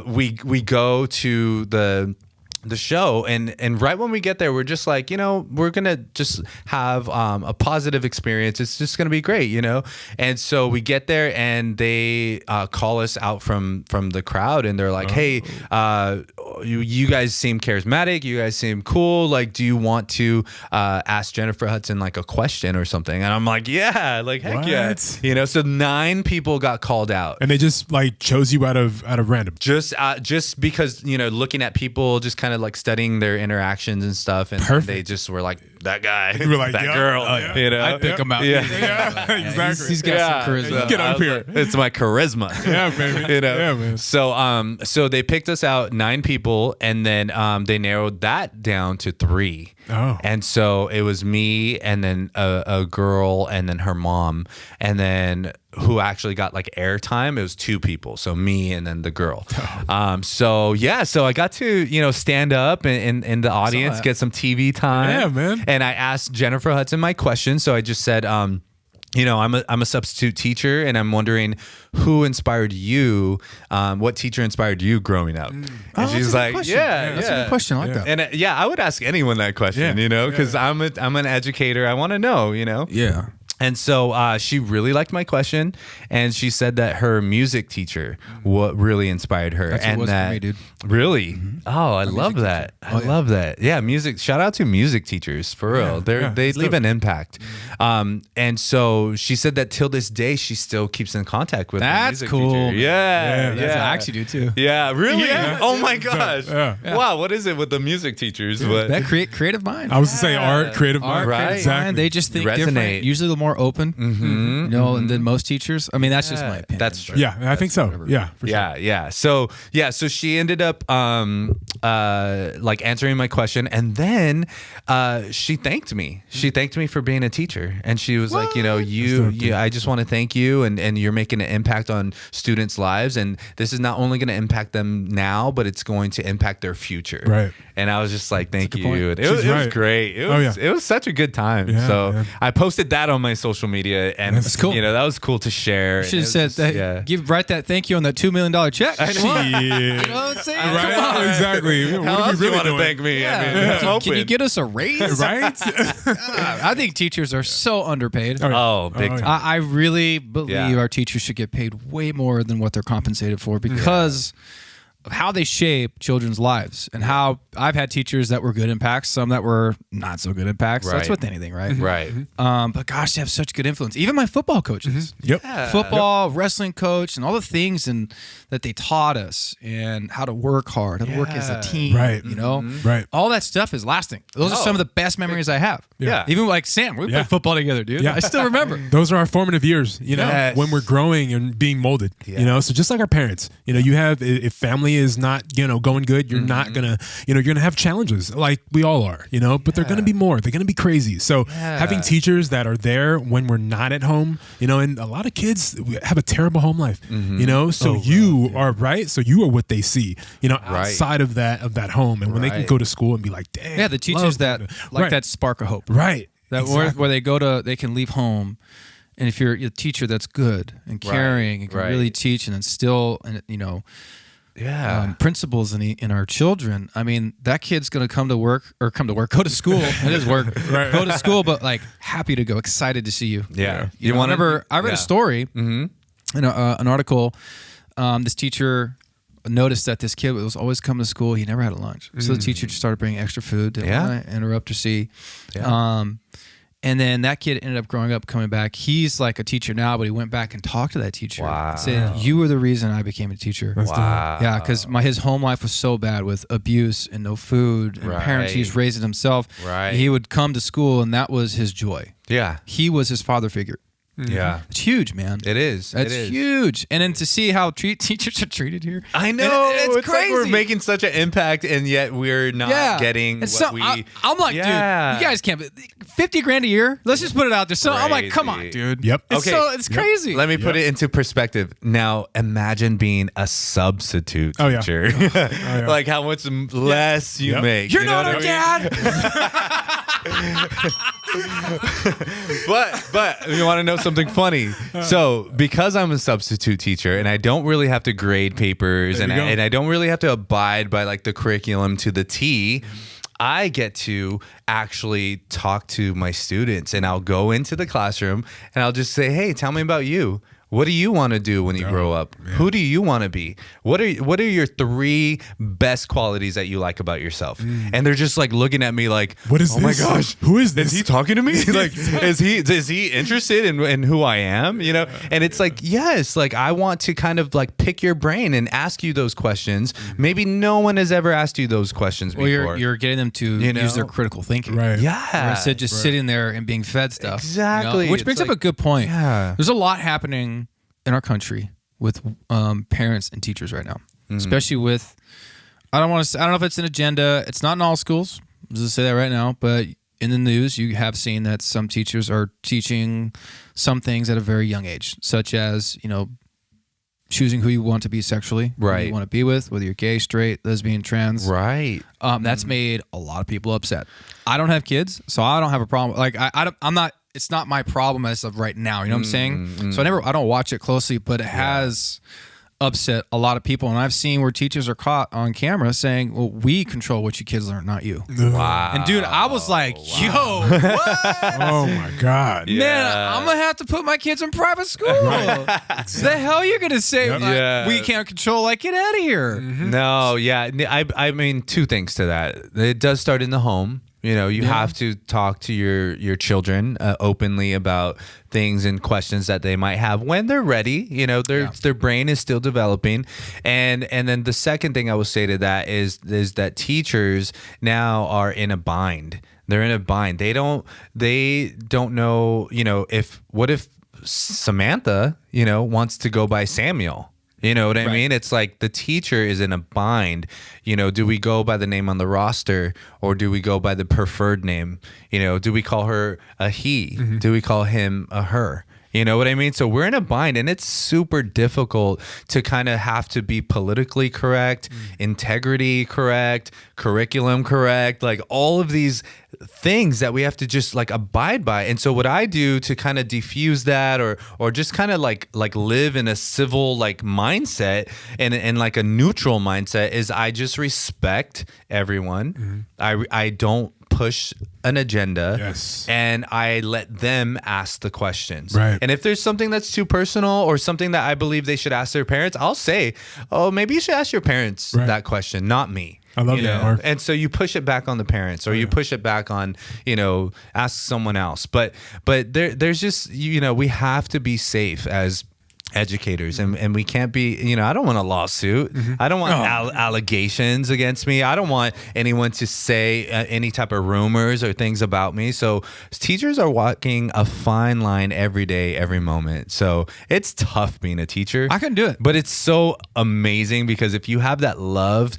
we go to the show, and right when we get there, we're just like, we're gonna just have a positive experience. It's just gonna be great, and so we get there and they call us out from the crowd, and they're like, hey, you guys seem charismatic, you guys seem cool, like, do you want to ask Jennifer Hudson like a question or something? And I'm like, yeah, like, heck yeah, so 9 people got called out, and they just like chose you out of random, just because looking at people, just kind of like studying their interactions and stuff, and they just were like, that guy, like, that girl, I'd pick him out. Exactly. He's got some charisma. Get up here. It's my charisma. Yeah, baby. Yeah, man. So they picked us out 9 people, and then they narrowed that down to 3. Oh. And so it was me, and then a girl, and then her mom, and then who actually got like airtime. It was 2 people, so me and then the girl. So I got to stand up in the audience, get some TV time. Yeah, man. And I asked Jennifer Hudson my question. So I just said, I'm a substitute teacher, and I'm wondering who inspired you. What teacher inspired you growing up? And she's like, that's a good question. I like that. And I would ask anyone that question, because I'm an educator. I want to know, Yeah. And so she really liked my question, and she said that her music teacher what really inspired her. That's and what it was that, for me, dude. Really? Oh, I love that. I love that. Yeah, music. Shout out to music teachers, for real. They leave an impact. And so she said that till this day she still keeps in contact with her music teacher. Yeah. That's what I actually do too. Yeah, really? Yeah. Oh my gosh. Yeah. Wow, what is it with the music teachers? What? That creative mind. I was to say art, creative mind. Right. Creative mind, they just think different. Usually a little more open, and than most teachers. I mean, that's just my opinion. That's true. Yeah, I think so. whatever. Yeah, for sure. Yeah. So she ended up like answering my question, and then she thanked me. She thanked me for being a teacher, and she was like, I just want to thank you, and you're making an impact on students' lives, and this is not only going to impact them now, but it's going to impact their future. Right. And I was just like, thank you. point. It was right. great. It was such a good time. Yeah, so man. I posted that on my social media, and That's cool. that was cool to share. You should have said that. Write that thank you on that $2 million check. Shit. You know what I'm saying? Right? Come on. Exactly. How What are else we do you really want to doing? thank me? Yeah. I mean, I'm Can open. you get us a raise? Right? I think teachers are so underpaid. Oh, big Oh, time. yeah. I really believe Yeah. our teachers should get paid way more than what they're compensated for because of how they shape children's lives and how I've had teachers that were good impacts, some that were not so good impacts. Right. That's with anything, right? Right. But gosh, they have such good influence. Even my football coaches, Yep. football, wrestling coach, and all the things that they taught us and how to work hard, how to work as a team. Right. Right. All that stuff is lasting. Those are some of the best memories I have. Yeah. Even like Sam, we played football together, dude. Yeah. I still remember. Those are our formative years, Yes. when we're growing and being molded, so just like our parents, you have, if family is not, going good, you're not gonna, you're gonna have challenges like we all are, but they're gonna be more, they're gonna be crazy. So having teachers that are there when we're not at home, and a lot of kids have a terrible home life, so you are right. So you are what they see, outside of that home. And when they can go to school and be like, damn. Yeah, the teachers that like that spark of hope. Right. That where they they can leave home. And if you're a teacher that's good and caring and can really teach and instill, principles in our children, I mean, that kid's going to go to school. It is work. Go to school, but like happy to go, excited to see you. Yeah. I read a story in an article. This teacher noticed that this kid was always coming to school. He never had a lunch. So the teacher just started bringing extra food. Didn't want to interrupt or see. Yeah. And then that kid ended up growing up, coming back. He's like a teacher now, but he went back and talked to that teacher. Wow. And said, you were the reason I became a teacher. Wow. Yeah, because his home life was so bad with abuse and no food and parents. He's raising himself. Right. He would come to school, and that was his joy. Yeah. He was his father figure. Yeah. It's huge, man. It is. That's huge. And then to see how teachers are treated here. I know. It's crazy. Like we're making such an impact, and yet we're not getting what we... I'm like, dude, you guys can't... $50,000 a year? Let's just put it out there. So I'm like, come on, dude. Yep. It's crazy. Let me put it into perspective. Now, imagine being a substitute teacher. Like how much less you make. You're not our dad. But you want to know something funny? So because I'm a substitute teacher and I don't really have to grade papers and I don't really have to abide by like the curriculum to the T, I get to actually talk to my students, and I'll go into the classroom and I'll just say, hey, tell me about you. What do you want to do when you grow up? Man. Who do you want to be? What are your 3 best qualities that you like about yourself? And they're just like looking at me like, what is this? My gosh, who is this? Is he talking to me? Like, is he interested in who I am? You know? And it's like, yes, like I want to kind of like pick your brain and ask you those questions. Maybe no one has ever asked you those questions before. Well, you're getting them to use their critical thinking. Right. Yeah. Instead of just sitting there and being fed stuff. Exactly. Which brings up a good point. Yeah. There's a lot happening in our country with parents and teachers right now, especially with, I don't know if it's an agenda. It's not in all schools. I'm just say that right now, but in the news, you have seen that some teachers are teaching some things at a very young age, such as, choosing who you want to be sexually, who you want to be with, whether you're gay, straight, lesbian, trans. Right. That's made a lot of people upset. I don't have kids, so I don't have a problem. Like I'm not. It's not my problem as of right now. You know what I'm saying? So I don't watch it closely, but it has upset a lot of people. And I've seen where teachers are caught on camera saying, well, we control what you kids learn, not you. Wow. And dude, I was like, yo, what? Oh my God. Man, I'm going to have to put my kids in private school. The hell you're going to say, we can't control, like, get out of here. No, yeah. I mean, 2 things to that. It does start in the home. You have to talk to your children openly about things and questions that they might have when they're ready. Their brain is still developing. And then the second thing I will say to that is that teachers now are in a bind. They're in a bind. They don't know, what if Samantha, wants to go by Samuel? You know what I mean? It's like the teacher is in a bind. Do we go by the name on the roster or do we go by the preferred name? Do we call her a he? Do we call him a her? You know what I mean? So we're in a bind, and it's super difficult to kind of have to be politically correct, integrity correct, curriculum correct, like all of these things that we have to just like abide by. And so what I do to kind of diffuse that or just kind of like live in a civil like mindset and like a neutral mindset is I just respect everyone. I don't push an agenda. Yes. And I let them ask the questions. Right. And if there's something that's too personal or something that I believe they should ask their parents, I'll say, oh, maybe you should ask your parents that question, not me. I love that, Mark. And so you push it back on the parents or you push it back on, ask someone else. But there's just, we have to be safe as educators and we can't be, I don't want a lawsuit. I don't want allegations against me. I don't want anyone to say any type of rumors or things about me. So teachers are walking a fine line every day, every moment. So it's tough being a teacher. I can do it. But it's so amazing because if you have that love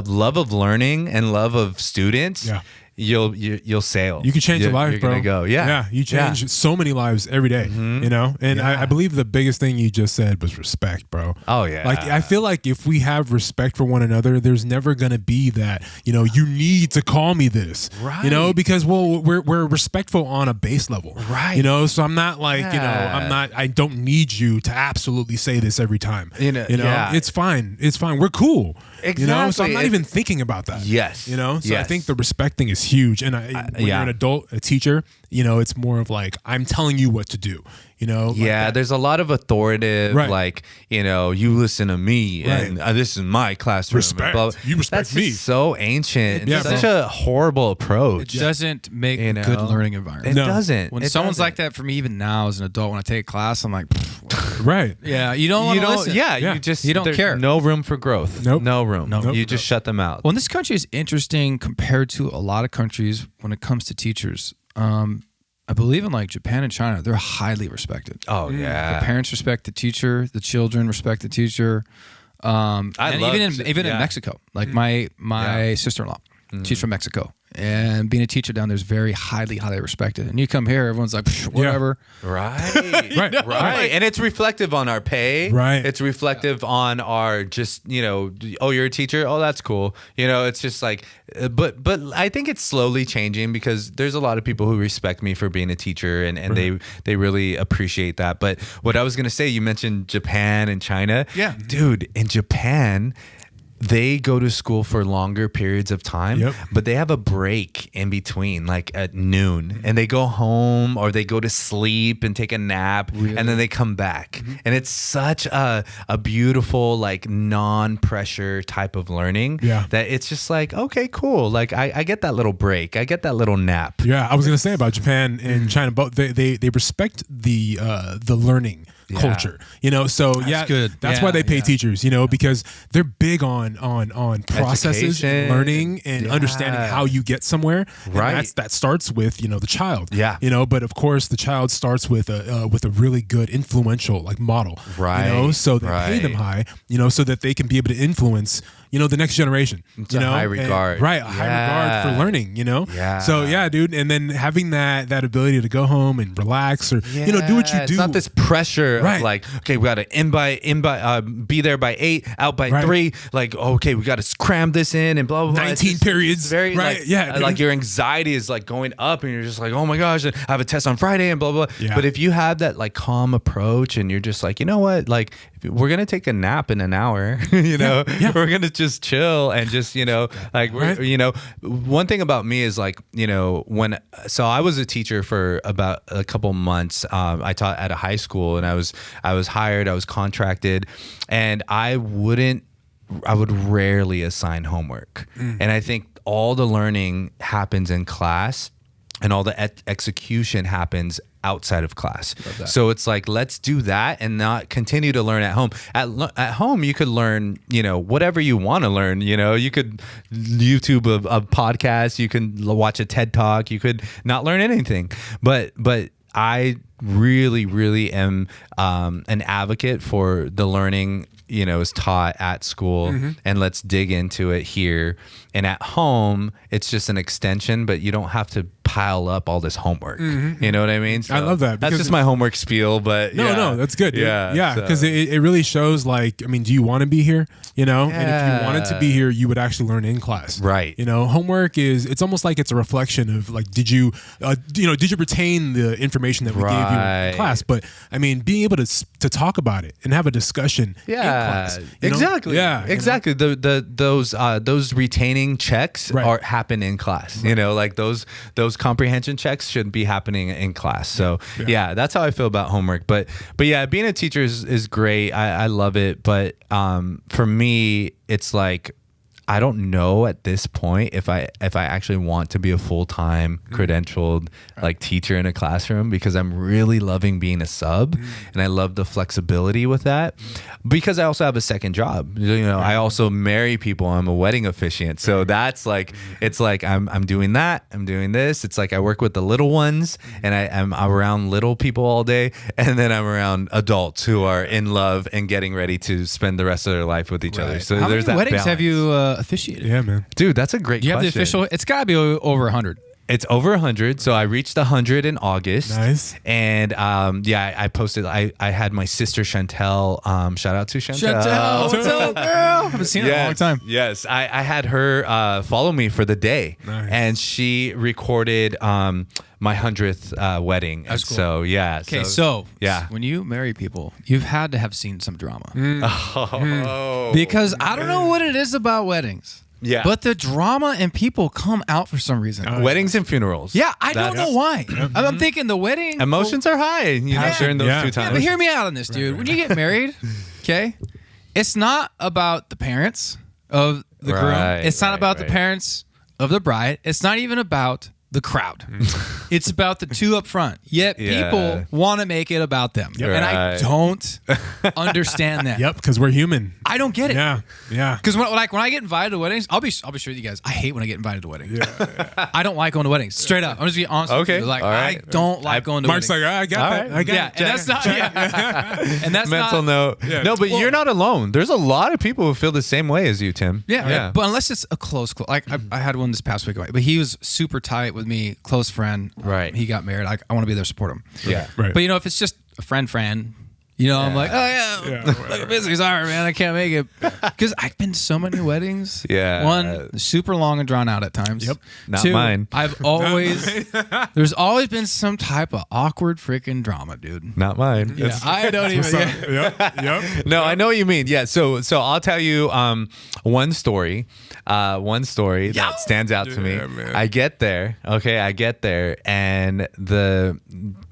love of learning and love of students, you'll sail. You can change a life, you're bro. Gonna go. Yeah. You change so many lives every day, And I believe the biggest thing you just said was respect, bro. Oh yeah. Like I feel like if we have respect for one another, there's never gonna be that, you need to call me this. Right. Because we're respectful on a base level. Right. So I'm not like, I don't need you to absolutely say this every time. It's fine. It's fine. We're cool. Exactly. So I'm not even thinking about that. Yes. So I think the respect thing is huge. And when you're an adult, a teacher, it's more of like, I'm telling you what to do, there's a lot of authoritative, like, you listen to me and this is my classroom. Respect. You respect That's me. Just so ancient. It's such a horrible approach. It doesn't make a good learning environment. It doesn't. When someone's like that for me, even now as an adult, when I take a class, I'm like, right. Yeah, you don't want to listen. Yeah, you don't care. No room for growth. Nope. No room. You just shut them out. Well, this country is interesting compared to a lot of countries when it comes to teachers. I believe in like Japan and China, they're highly respected. Oh yeah, the parents respect the teacher, the children respect the teacher. Even in Mexico, like my sister-in-law, she's from Mexico, And being a teacher down there is very highly, highly respected. And you come here, everyone's like, whatever. Right. Right. And it's reflective on our pay. Right. It's reflective on our just, oh, you're a teacher? Oh, that's cool. It's just like, but I think it's slowly changing because there's a lot of people who respect me for being a teacher and they really appreciate that. But what I was going to say, you mentioned Japan and China. Yeah. Dude, in Japan, they go to school for longer periods of time, but they have a break in between, like at noon, and they go home or they go to sleep and take a nap, and then they come back. And it's such a beautiful, like non-pressure type of learning that it's just like, okay, cool. Like I get that little break. I get that little nap. Yeah, I was going to say about Japan and China, but they respect the learning culture, so that's good. That's why they pay teachers, because they're big on processes, education, learning, and understanding how you get somewhere. Right. And that starts with the child. Yeah. But of course the child starts with a really good influential model. Right. So they pay them high, so that they can be able to influence the next generation. It's a high regard. A high regard for learning. Yeah. So yeah, dude, and then having that ability to go home and relax or do what you do. It's not this pressure of like, okay, we got to be there by 8, out by 3. Like, okay, we got to cram this in and blah blah blah. 19 periods. Very like your anxiety is like going up, and you're just like, oh my gosh, I have a test on Friday and blah blah. Yeah. But if you have that like calm approach, and you're just like, you know what, like we're gonna take a nap in an hour. We're gonna just chill and just like one thing about me is like so I was a teacher for about a couple months. I taught at a high school, and I was hired, I was contracted, and I would rarely assign homework. And I think all the learning happens in class, and all the execution happens outside of class. So it's like, let's do that and not continue to learn at home. At home, you could learn, whatever you want to learn. You could YouTube a podcast, you can watch a TED Talk, you could not learn anything. But I really, really am an advocate for the learning is taught at school, and let's dig into it here. And at home, it's just an extension, but you don't have to pile up all this homework. You know what I mean? So I love that. That's just my homework spiel, but no, that's good. Dude. Yeah. Because it really shows, like, do you want to be here? And if you wanted to be here, you would actually learn in class. Right. Homework it's almost like it's a reflection of like, did you retain the information that we gave you in class? But being able to talk about it and have a discussion in class. Exactly. Yeah. Exactly. Those retaining checks happen in class. Like those comprehension checks should be happening in class. So that's how I feel about homework. But yeah, being a teacher is great. I love it. But for me, it's like, I don't know at this point if I actually want to be a full-time credentialed like teacher in a classroom, because I'm really loving being a sub, and I love the flexibility with that, because I also have a second job. I also marry people. I'm a wedding officiant. So that's like, it's like I'm doing that. I'm doing this. It's like I work with the little ones, and I'm around little people all day, and then I'm around adults who are in love and getting ready to spend the rest of their life with each other. So How there's many that weddings balance. have you officiated? Yeah, man. Dude, that's a great You have question. the official. It's got to be over 100. It's over 100. So I reached 100 in August. Nice. And I posted, I had my sister Chantel, shout out to Chantel. What's up, girl? I haven't seen her in a long time. Yes. I had her follow me for the day. Nice. And she recorded my 100th wedding. That's and cool. So, yeah. Okay, so yeah. when you marry people, you've had to have seen some drama. Oh. Because I don't know what it is about weddings. Yeah. But the drama and people come out for some reason. Weddings and funerals. Yeah, I don't know why. I'm thinking the wedding. Emotions are high, during those 2 times. Yeah, but hear me out on this, dude. When you get married, okay, it's not about the parents of the groom. It's not about the parents of the bride. It's not even about the crowd. It's about the two up front. Yet people want to make it about them. Yep. And I don't understand that. Yep, because we're human. I don't get it. Yeah. Because when I get invited to weddings, I'll be straight with you guys. I hate when I get invited to weddings. Yeah. I don't like going to weddings. Straight up. I'm just being honest with you. Like, I don't like going to Mark's weddings. like, I got that. I got it. And that's not and that's mental not, note. No, but you're not alone. There's a lot of people who feel the same way as you, Tim. Yeah. But unless it's a close like I had one this past week, but he was super tight with me, close friend. Right. He got married. I want to be there to support him. Yeah. Right. But if it's just a friend, I'm like, oh yeah, like busy. Sorry, man, I can't make it. Because I've been to so many weddings. Yeah. One, super long and drawn out at times. Yep. Not Two, mine. There's always been some type of awkward freaking drama, dude. Not mine. Yeah, I don't even. Yep. No, I know what you mean. Yeah. So I'll tell you one story that stands out to me. Man. I get there, and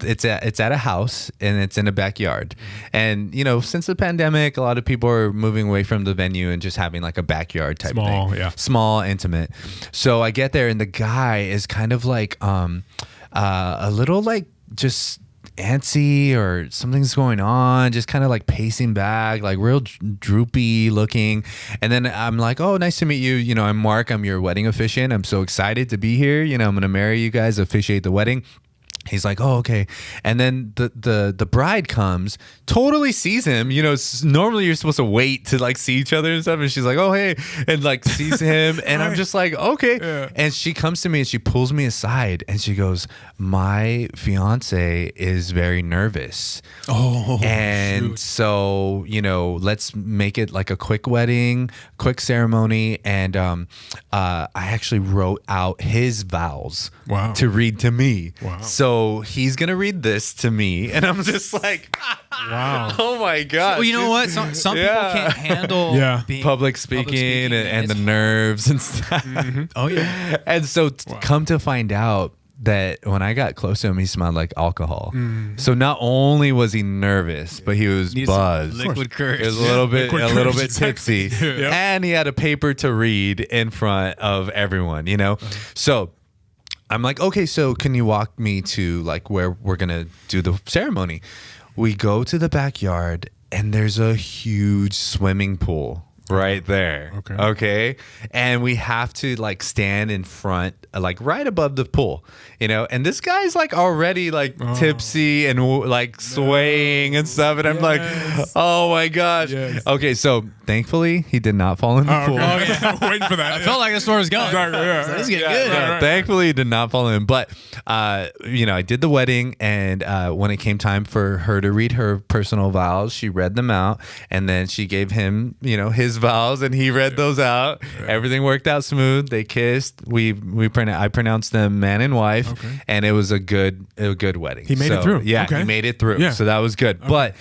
it's at a house and it's in a backyard. And since the pandemic, a lot of people are moving away from the venue and just having like a backyard type thing. Small, intimate. So I get there and the guy is kind of like a little like just antsy or something's going on, just kind of like pacing back, like real droopy looking. And then I'm like, oh, nice to meet you. I'm Mark. I'm your wedding officiant. I'm so excited to be here. I'm going to marry you guys, officiate the wedding. He's like, oh, okay. And then the bride comes, totally sees him. Normally you're supposed to wait to like see each other and stuff. And she's like, oh, hey, and like sees him. And I'm just like, okay. Yeah. And she comes to me and she pulls me aside and she goes, my fiance is very nervous. Oh, and so, let's make it like a quick wedding, quick ceremony. And I actually wrote out his vows to read to me. Wow. So he's going to read this to me. And I'm just like, wow. Oh my God. Well, you know what? Some people can't handle being public speaking and the nerves and stuff. Mm-hmm. Oh, yeah. And so come to find out that when I got close to him, he smelled like alcohol. So not only was he nervous, but he was buzzed. Liquid courage. He was a little bit tipsy. And he had a paper to read in front of everyone, So I'm like, okay, so can you walk me to like where we're going to do the ceremony? We go to the backyard and there's a huge swimming pool right there. Okay. And we have to like stand in front, like right above the pool, and this guy's like already like tipsy and like swaying and stuff. And I'm like, oh my gosh. Yes. Okay. So thankfully he did not fall in the pool. Waiting for that. I felt like the story was going. Exactly, So this is getting good. Right. Thankfully he did not fall in. But, I did the wedding and when it came time for her to read her personal vows, she read them out and then she gave him, his vows and he read those out. Everything worked out smooth. They kissed. I pronounced them man and wife, and it was a good wedding. He made it through. Yeah, he made it through. Yeah. So that was good. But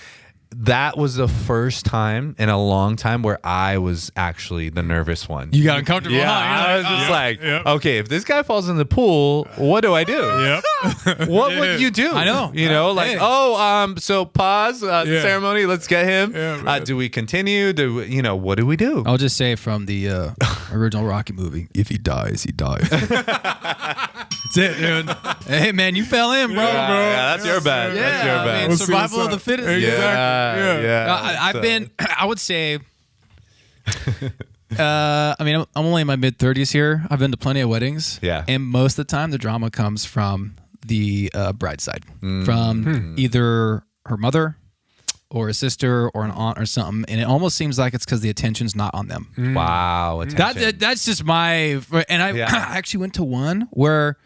that was the first time in a long time where I was actually the nervous one. You got uncomfortable. Yeah, I was just okay, if this guy falls in the pool, what do I do? What would you do? I know. So pause the ceremony. Let's get him. Do we continue? What do we do? I'll just say from the original Rocky movie, if he dies, he dies. That's it, dude. Hey, man, you fell in, bro. Yeah, that's your bad. Yeah, that's your bad. I mean, survival of the fittest. Exactly. I've been, I would say, I'm only in my mid 30s here. I've been to plenty of weddings. Yeah. And most of the time, the drama comes from the bride's side, from either her mother or a sister or an aunt or something. And it almost seems like it's because the attention's not on them. Wow. Attention. That's just my, and I actually went to one where,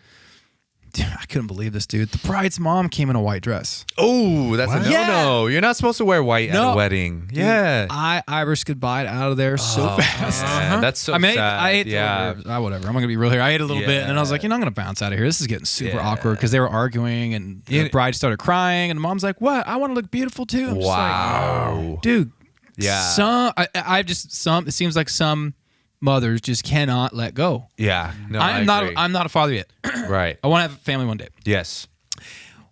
I couldn't believe this, dude. The bride's mom came in a white dress. Oh, that's a no-no. Yeah. You're not supposed to wear white at a wedding. Dude, yeah. I Irish goodbye out of there so fast. That's so sad. I ate whatever. I'm going to be real here. I ate a little bit, and then I was like, I'm going to bounce out of here. This is getting super awkward because they were arguing, and the bride started crying, and the mom's like, what? I want to look beautiful, too. I'm just like, dude. Yeah. It seems like some mothers just cannot let go. Yeah. No, I'm not a father yet. Right. I want to have a family one day. Yes.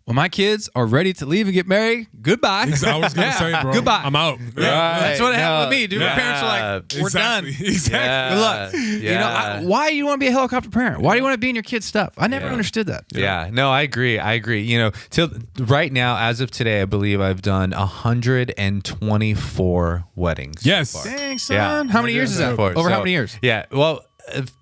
when my kids are ready to leave and get married, goodbye. I was going to say, bro. Goodbye. I'm out. Yeah. That's what happened with me, dude. My parents were like, we're done. Exactly. Good luck. You know, why do you want to be a helicopter parent? Why do you want to be in your kid's stuff? I never understood that. Yeah. No, I agree. You know, till right now, as of today, I believe I've done 124 weddings. Yes. So far. Dang, son. Yeah. How many years is that? Over how many years? Yeah. Well,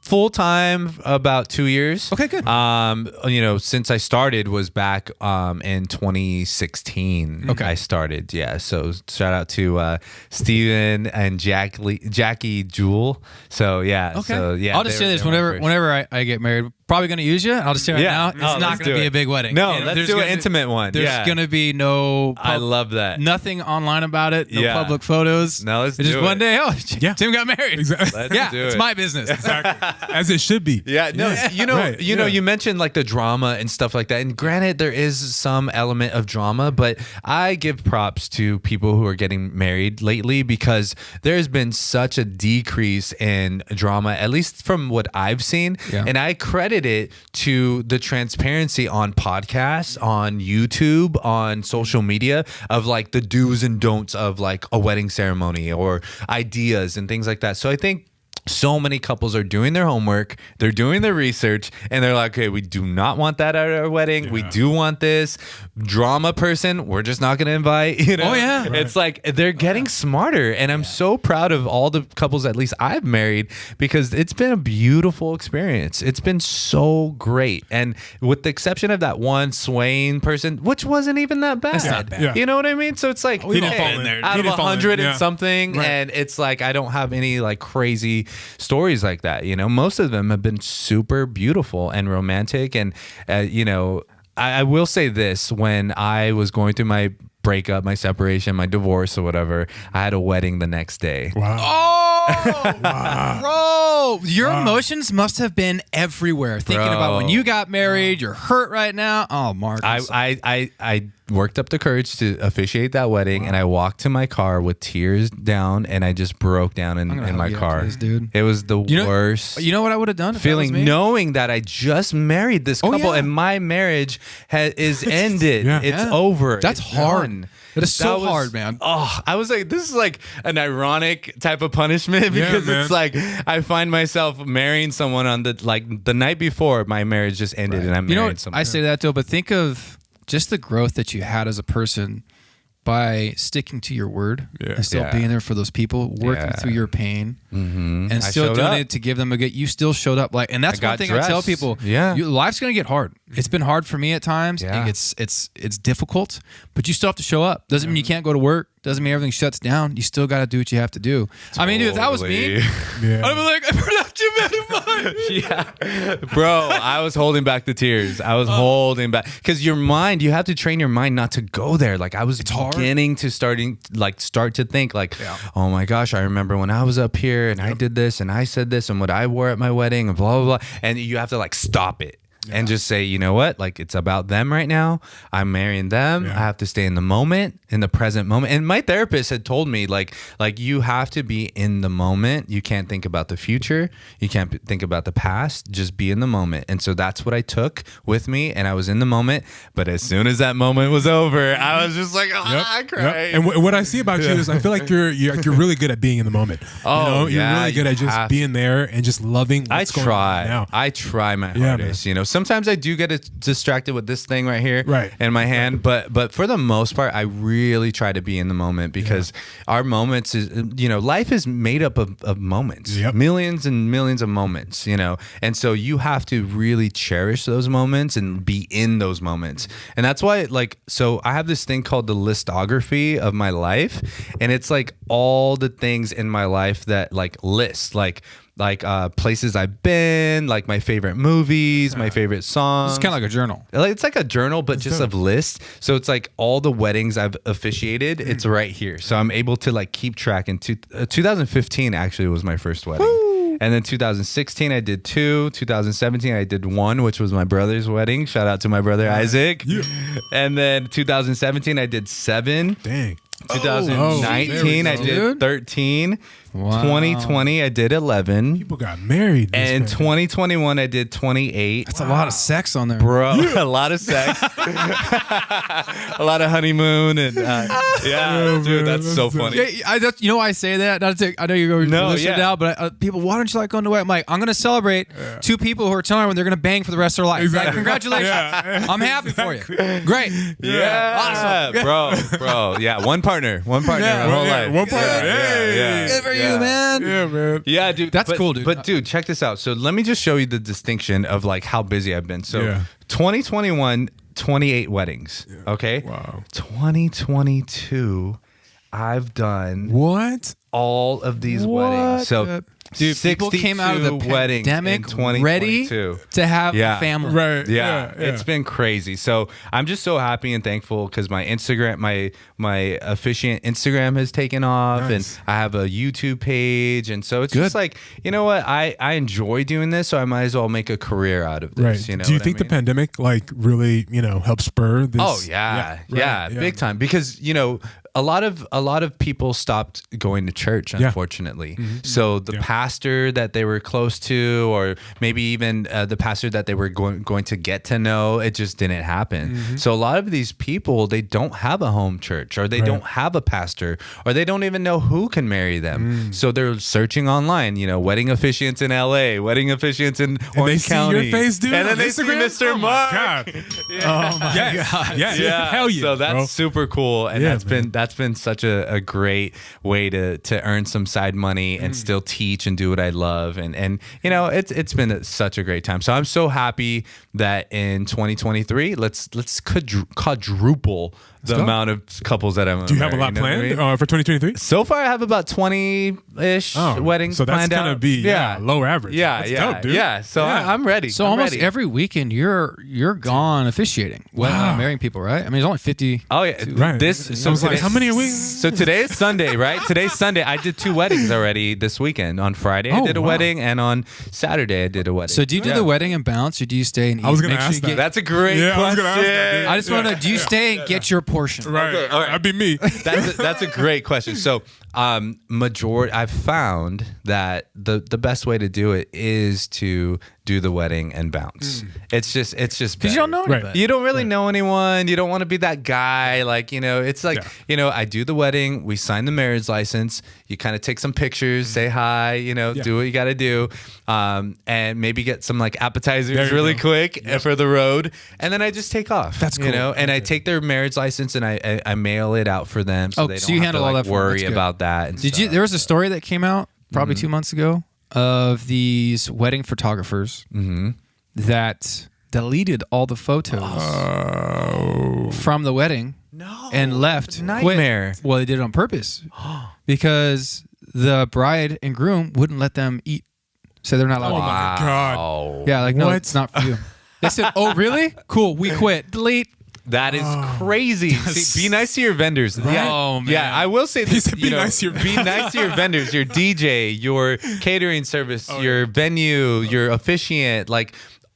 full time about 2 years. Okay, good. You know, since I started was back in 2016. Okay. I started. Yeah. So shout out to Steven and Jackie Jewel. So yeah. Okay. So yeah. I'll just say this: whenever I get married, probably going to use you. I'll just say right now, it's not going to be a big wedding. No, And let's do an intimate one. There's going to be no. I love that. Nothing online about it. No public photos. No, let's it's do just one it. day. Oh, Tim got married. Exactly. Let's do it's it. my business. As it should be. Yeah, no, you know, Right, you know, you mentioned like the drama and stuff like that. And granted, there is some element of drama, but I give props to people who are getting married lately because there's been such a decrease in drama, at least from what I've seen. Yeah. And I credit it to the transparency on podcasts, on YouTube, on social media of like the do's and don'ts of like a wedding ceremony or ideas and things like that. So I think so many couples are doing their homework, they're doing their research, and they're like, okay, we do not want that at our wedding. Yeah. We do want this drama person. We're just not going to invite, you know? Oh, yeah. Right. It's like they're getting smarter. And I'm so proud of all the couples, at least I've married, because it's been a beautiful experience. It's been so great. And with the exception of that one swaying person, which wasn't even that bad. Not bad. Yeah. You know what I mean? So it's like, He didn't fall in there. out He of didn't fall in. 100 Yeah. and something, Right. and it's like I don't have any like crazy stories like that. You know, most of them have been super beautiful and romantic. And you know, I will say this: when I was going through my breakup, my separation, my divorce, or whatever, I had a wedding the next day. Wow. Bro, your emotions must have been everywhere. Thinking about when you got married, you're hurt right now. Oh, Mark. I worked up the courage to officiate that wedding, and I walked to my car with tears down, and I just broke down in my car. This, dude. It was the worst. You know what I would have done? If Feeling that was me? knowing that I just married this couple yeah. and my marriage is ended. Yeah. It's Yeah. over. That's It's hard. done. It is so That was- hard, man. Oh, I was like, this is like an ironic type of punishment because man. it's like I find myself marrying someone on the night before my marriage just ended and I married You know what? someone. I say that though, but think of just the growth that you had as a person by sticking to your word and still Yeah. being there for those people, working through your pain, and still showed doing up. it to give them a good. You still showed up, like, and that's I one got thing I tell dressed. people. Yeah. Life's gonna get hard. It's been hard for me at times. Yeah. And it's difficult, but you still have to show up. Doesn't mean you can't go to work. Doesn't mean everything shuts down. You still got to do what you have to do. I mean, dude, if that was me, Yeah. I'd be like, I forgot you better. Yeah, bro, I was holding back the tears. I was holding back because your mind, you have to train your mind not to go there. Like I was beginning to start to think like, oh my gosh, I remember when I was up here and I did this and I said this and what I wore at my wedding and blah, blah, blah. And you have to like stop it. And just say, you know what? Like, it's about them right now. I'm marrying them. Yeah. I have to stay in the moment, in the present moment. And my therapist had told me, like you have to be in the moment. You can't think about the future. You can't think about the past. Just be in the moment. And so that's what I took with me. And I was in the moment. But as soon as that moment was over, I was just like, I cried. And what I see about you is I feel like you're really good at being in the moment. Oh, you're yeah, really good you at just have being there and just loving what's going on now. I try my Yeah, hardest. You know, sometimes I do get distracted with this thing right here, Right. in my hand. But for the most part, I really try to be in the moment because our moments is, you know, life is made up of moments, millions and millions of moments. You know, and so you have to really cherish those moments and be in those moments. And that's why, like, so I have this thing called the listography of my life, and it's like all the things in my life that like list like places I've been, like my favorite movies, my favorite songs. It's kind of like a journal. It's like a journal, but just of lists. So it's like all the weddings I've officiated, it's right here. So I'm able to like keep track. And 2015 actually was my first wedding. Woo! And then 2016 I did 2. 2017 I did 1, which was my brother's wedding. Shout out to my brother Isaac. Yeah. And then 2017 I did 7. Dang. 2019, I did 13. Wow. 2020, I did 11. People got married. And 2021, I did 28. That's a lot of sex on there. Bro, a lot of sex. A lot of honeymoon. And dude, that's so funny. Yeah, you know why I say that? Not to, I know you're going to listen now, but people, why don't you like going to wedding? I'm like, I'm going to celebrate two people who are telling everyone they're going to bang for the rest of their life. Exactly. Like, congratulations. Yeah. I'm happy for you. Great. Yeah. Awesome. Bro. Yeah. One partner. One partner. Yeah. Whole life. One partner. Yeah. Good for you, man. Yeah, man. Yeah, dude. That's cool, dude. But dude, check this out. So let me just show you the distinction of like how busy I've been. So 2021, 28 weddings. Okay. Wow. 2022, I've done What? all of these weddings. So dude, people came out of the weddings pandemic in ready 2022. to have a family. Right. Yeah, it's been crazy. So I'm just so happy and thankful because my Instagram, my officiant Instagram has taken off, and I have a YouTube page, and so it's just like, you know what, I enjoy doing this, so I might as well make a career out of this. Right. You know, do you think the pandemic like really helped spur this? Oh yeah, big time, because a lot of people stopped going to church, unfortunately. So the pastor that they were close to, or maybe even the pastor that they were going to get to know, it just didn't happen. So a lot of these people, they don't have a home church, or they don't have a pastor, or they don't even know who can marry them. So they're searching online, wedding officiants in LA, wedding officiants in Orange County. See your face, dude, and then on they Instagram? see Mr. Mark. God. Oh my God. Yeah. Hell yeah. So that's bro. super cool, and that's been such a great way to earn some side money and still teach and do what I love, and it's been such a great time. So I'm so happy that in 2023 let's quadruple the amount of couples that I'm. Do you have a lot planned for 2023? So far, I have about 20-ish weddings so that's planned gonna out. be low average. That's dope, dude. Yeah. So I'm ready. So I'm almost ready. every weekend you're gone officiating, marrying people, right? I mean, it's only 50. Oh yeah, Right. So I was like, today- how many a week? So today is Sunday, right? Today's Sunday. I did 2 weddings already this weekend. On Friday, I did a wedding, and on Saturday, I did a wedding. So do you do the wedding and bounce, or do you stay and eat? I was gonna Make sure ask you that. get- That's a great Yeah, I was question. gonna ask that, dude. I just want to know, do you stay and get your portion? Right. Okay, all right. That'd be me. That's a great question. So, majority, I've found that the best way to do it is to do the wedding and bounce. It's just Because you don't know anybody. You don't really know anyone. You don't want to be that guy. Like, it's like, I do the wedding. We sign the marriage license. You kind of take some pictures, say hi, do what you got to do. And maybe get some like appetizers really quick for the road. And then I just take off. That's cool. And I take their marriage license and I mail it out for them. So they don't you have handle to all like that for them. worry That's good. about that. And Did stuff. you? There was a story that came out probably 2 months ago of these wedding photographers that deleted all the photos from the wedding and left. Nightmare. Quit. Well, they did it on purpose because the bride and groom wouldn't let them eat, so they're not allowed to eat. my God. Yeah, like no, What? it's not for you. They said, "Oh, really? Cool. We quit. Delete." That is crazy. See, be nice to your vendors. Yeah, Oh, man. yeah. I will say this. said be nice to your be nice to your vendors, your DJ, your catering service, your venue, your officiant, like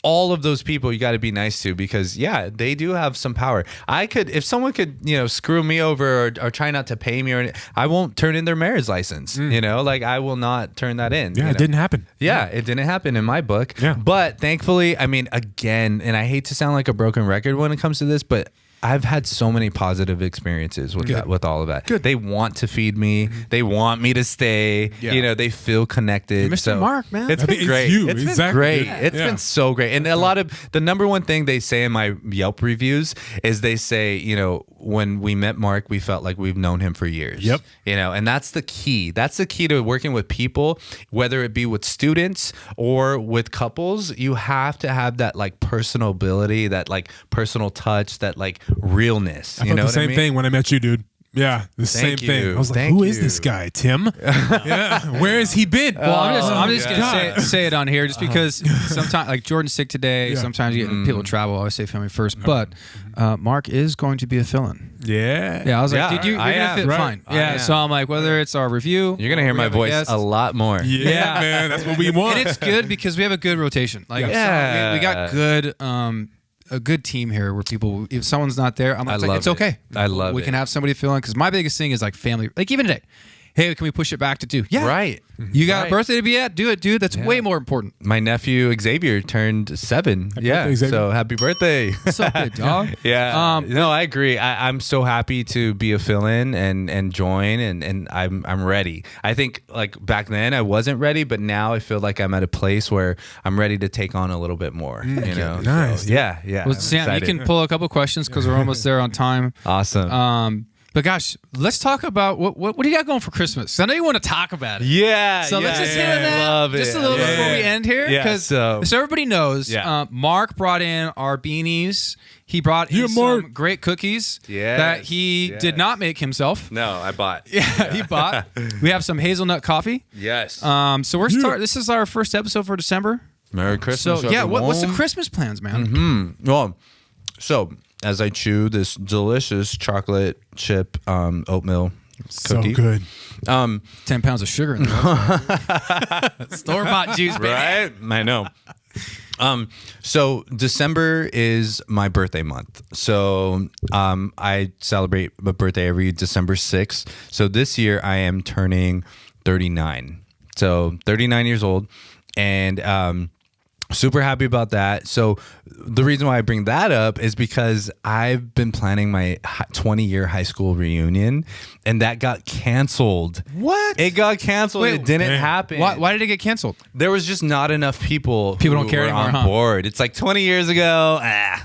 all of those people you got to be nice to, because they do have some power. If someone could, screw me over or try not to pay me, or I won't turn in their marriage license. Like I will not turn that in. Yeah, it didn't happen. Yeah, it didn't happen in my book. Yeah. But thankfully, I mean, again, and I hate to sound like a broken record when it comes to this, but I've had so many positive experiences with that, with all of that. Good. They want to feed me. They want me to stay. Yeah. They feel connected. Mr. So Mark, man. It's I been mean, it's great. you. It's been Exactly. great. Yeah. It's been so great. And a lot of the number one thing they say in my Yelp reviews is they say, when we met Mark, we felt like we've known him for years. Yep. And that's the key. That's the key to working with people, whether it be with students or with couples. You have to have that like personability, that like personal touch, that like realness. I felt the same thing when I met you, dude. Yeah, the Thank same thing. you. I was like, Thank who is you. this guy, Tim? Yeah, where has he been? Well, I'm just gonna say it on here, just because sometimes, like Jordan's sick today. Yeah. Sometimes you get people travel. I always say family first, but Mark is going to be a fill-in. Yeah. Yeah, I was like, Yeah, dude, you're I gonna am. fit Right. fine. I Yeah, am. so I'm like, whether it's our review, You're gonna hear or my we have voice guest, a lot more. Yeah, man, that's what we want. and it's good because we have a good rotation. Like, Yeah. we got good a good team here where people, if someone's not there, I'm like, it's it. okay. I love we it. can have somebody fill in, because my biggest thing is like family. Like even today, hey, can we push it back to 2? Yeah. Right. You got a birthday to be at? Do it, dude. That's way more important. My nephew Xavier turned 7. birthday, Xavier. So happy birthday. So good, dog. Yeah. No, I agree. I'm so happy to be a fill-in and join, and I'm ready. I think like back then I wasn't ready, but now I feel like I'm at a place where I'm ready to take on a little bit more. You know. Nice. So, yeah. Well, I'm Sam, you excited. can pull a couple questions because we're almost there on time. Awesome. But gosh, let's talk about what do you got going for Christmas? I know you want to talk about it. Yeah. So let's just hit on I that love it. just a little bit before we end here. Yeah, Because so everybody knows, Yeah. Mark brought in our beanies. He brought in some great cookies that he did not make himself. No, I bought. Yeah, he bought. We have some hazelnut coffee. Yes. So we're starting. This is our first episode for December. Merry Christmas. So yeah, what's the everyone. Christmas plans, man? Well, so as I chew this delicious chocolate chip oatmeal cookie, So good. 10 pounds of sugar in there. Store-bought juice, baby. right? I know. So December is my birthday month. So I celebrate my birthday every December 6th. So this year I am turning 39. So 39 years old, and super happy about that. So the reason why I bring that up is because I've been planning my 20-year high school reunion, and that got canceled. What? It got canceled. Wait, it didn't happen. Why did it get canceled? There was just not enough people. People who don't care were anymore, on huh? board. It's like 20 years ago.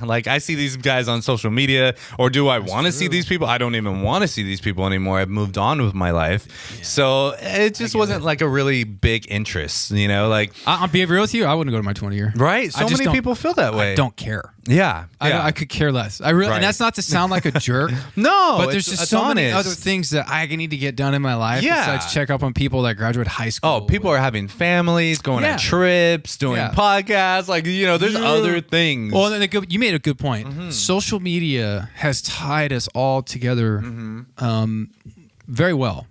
Like I see these guys on social media, or do I want to see these people? I don't even want to see these people anymore. I've moved on with my life, so it just wasn't like a really big interest. You know, like I'll be real with you. I wouldn't go to my 20-year. right. So many people feel that way. I don't care. Yeah, I could care less. I really, Right. and that's not to sound like a jerk. No, but there's just so many honest. other things that I need to get done in my life. Yeah. Besides check up on people that graduate high school. Oh, people are having families, going Yeah. on trips, doing Yeah. podcasts. Like, you know, there's other things. Well, then you made a good point. Social media has tied us all together very well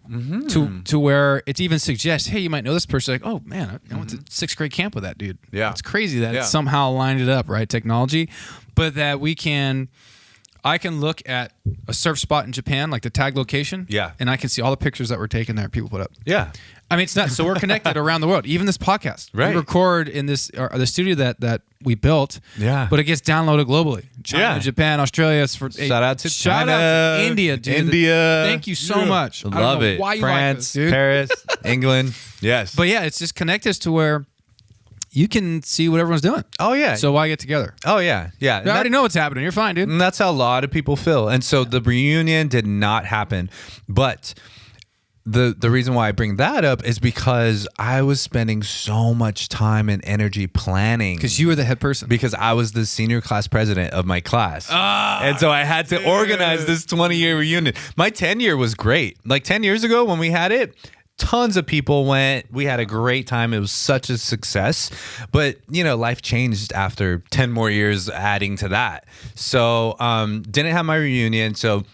to where it even suggests, hey, you might know this person. Like, oh man, I went to 6th grade camp with that dude. Yeah. It's crazy that Yeah. it somehow lined it up, right? Technology, but that I can look at a surf spot in Japan, like the tag location. Yeah. And I can see all the pictures that were taken there, people put up. yeah. I mean, it's not so we're connected around the world. Even this podcast, Right. we record in this the studio that we built. Yeah. but it gets downloaded globally. China, Yeah. Japan, Australia. Shout out to shout China, out to India, dude. India. Thank you so much. I don't Love know it. Why you France, like this, dude? Paris, England. Yes. But yeah, it's just connect us to where you can see what everyone's doing. oh yeah. So why get together? oh yeah. Yeah. I already know what's happening. You're fine, dude. And that's how a lot of people feel. And so the reunion did not happen. But the reason why I bring that up is because I was spending so much time and energy planning. Because you were the head person. Because I was the senior class president of my class. And so I had to organize this 20-year reunion. My 10-year was great. Like 10 years ago when we had it, tons of people went. We had a great time. It was such a success. But, you know, life changed after 10 more years adding to that. So didn't have my reunion. So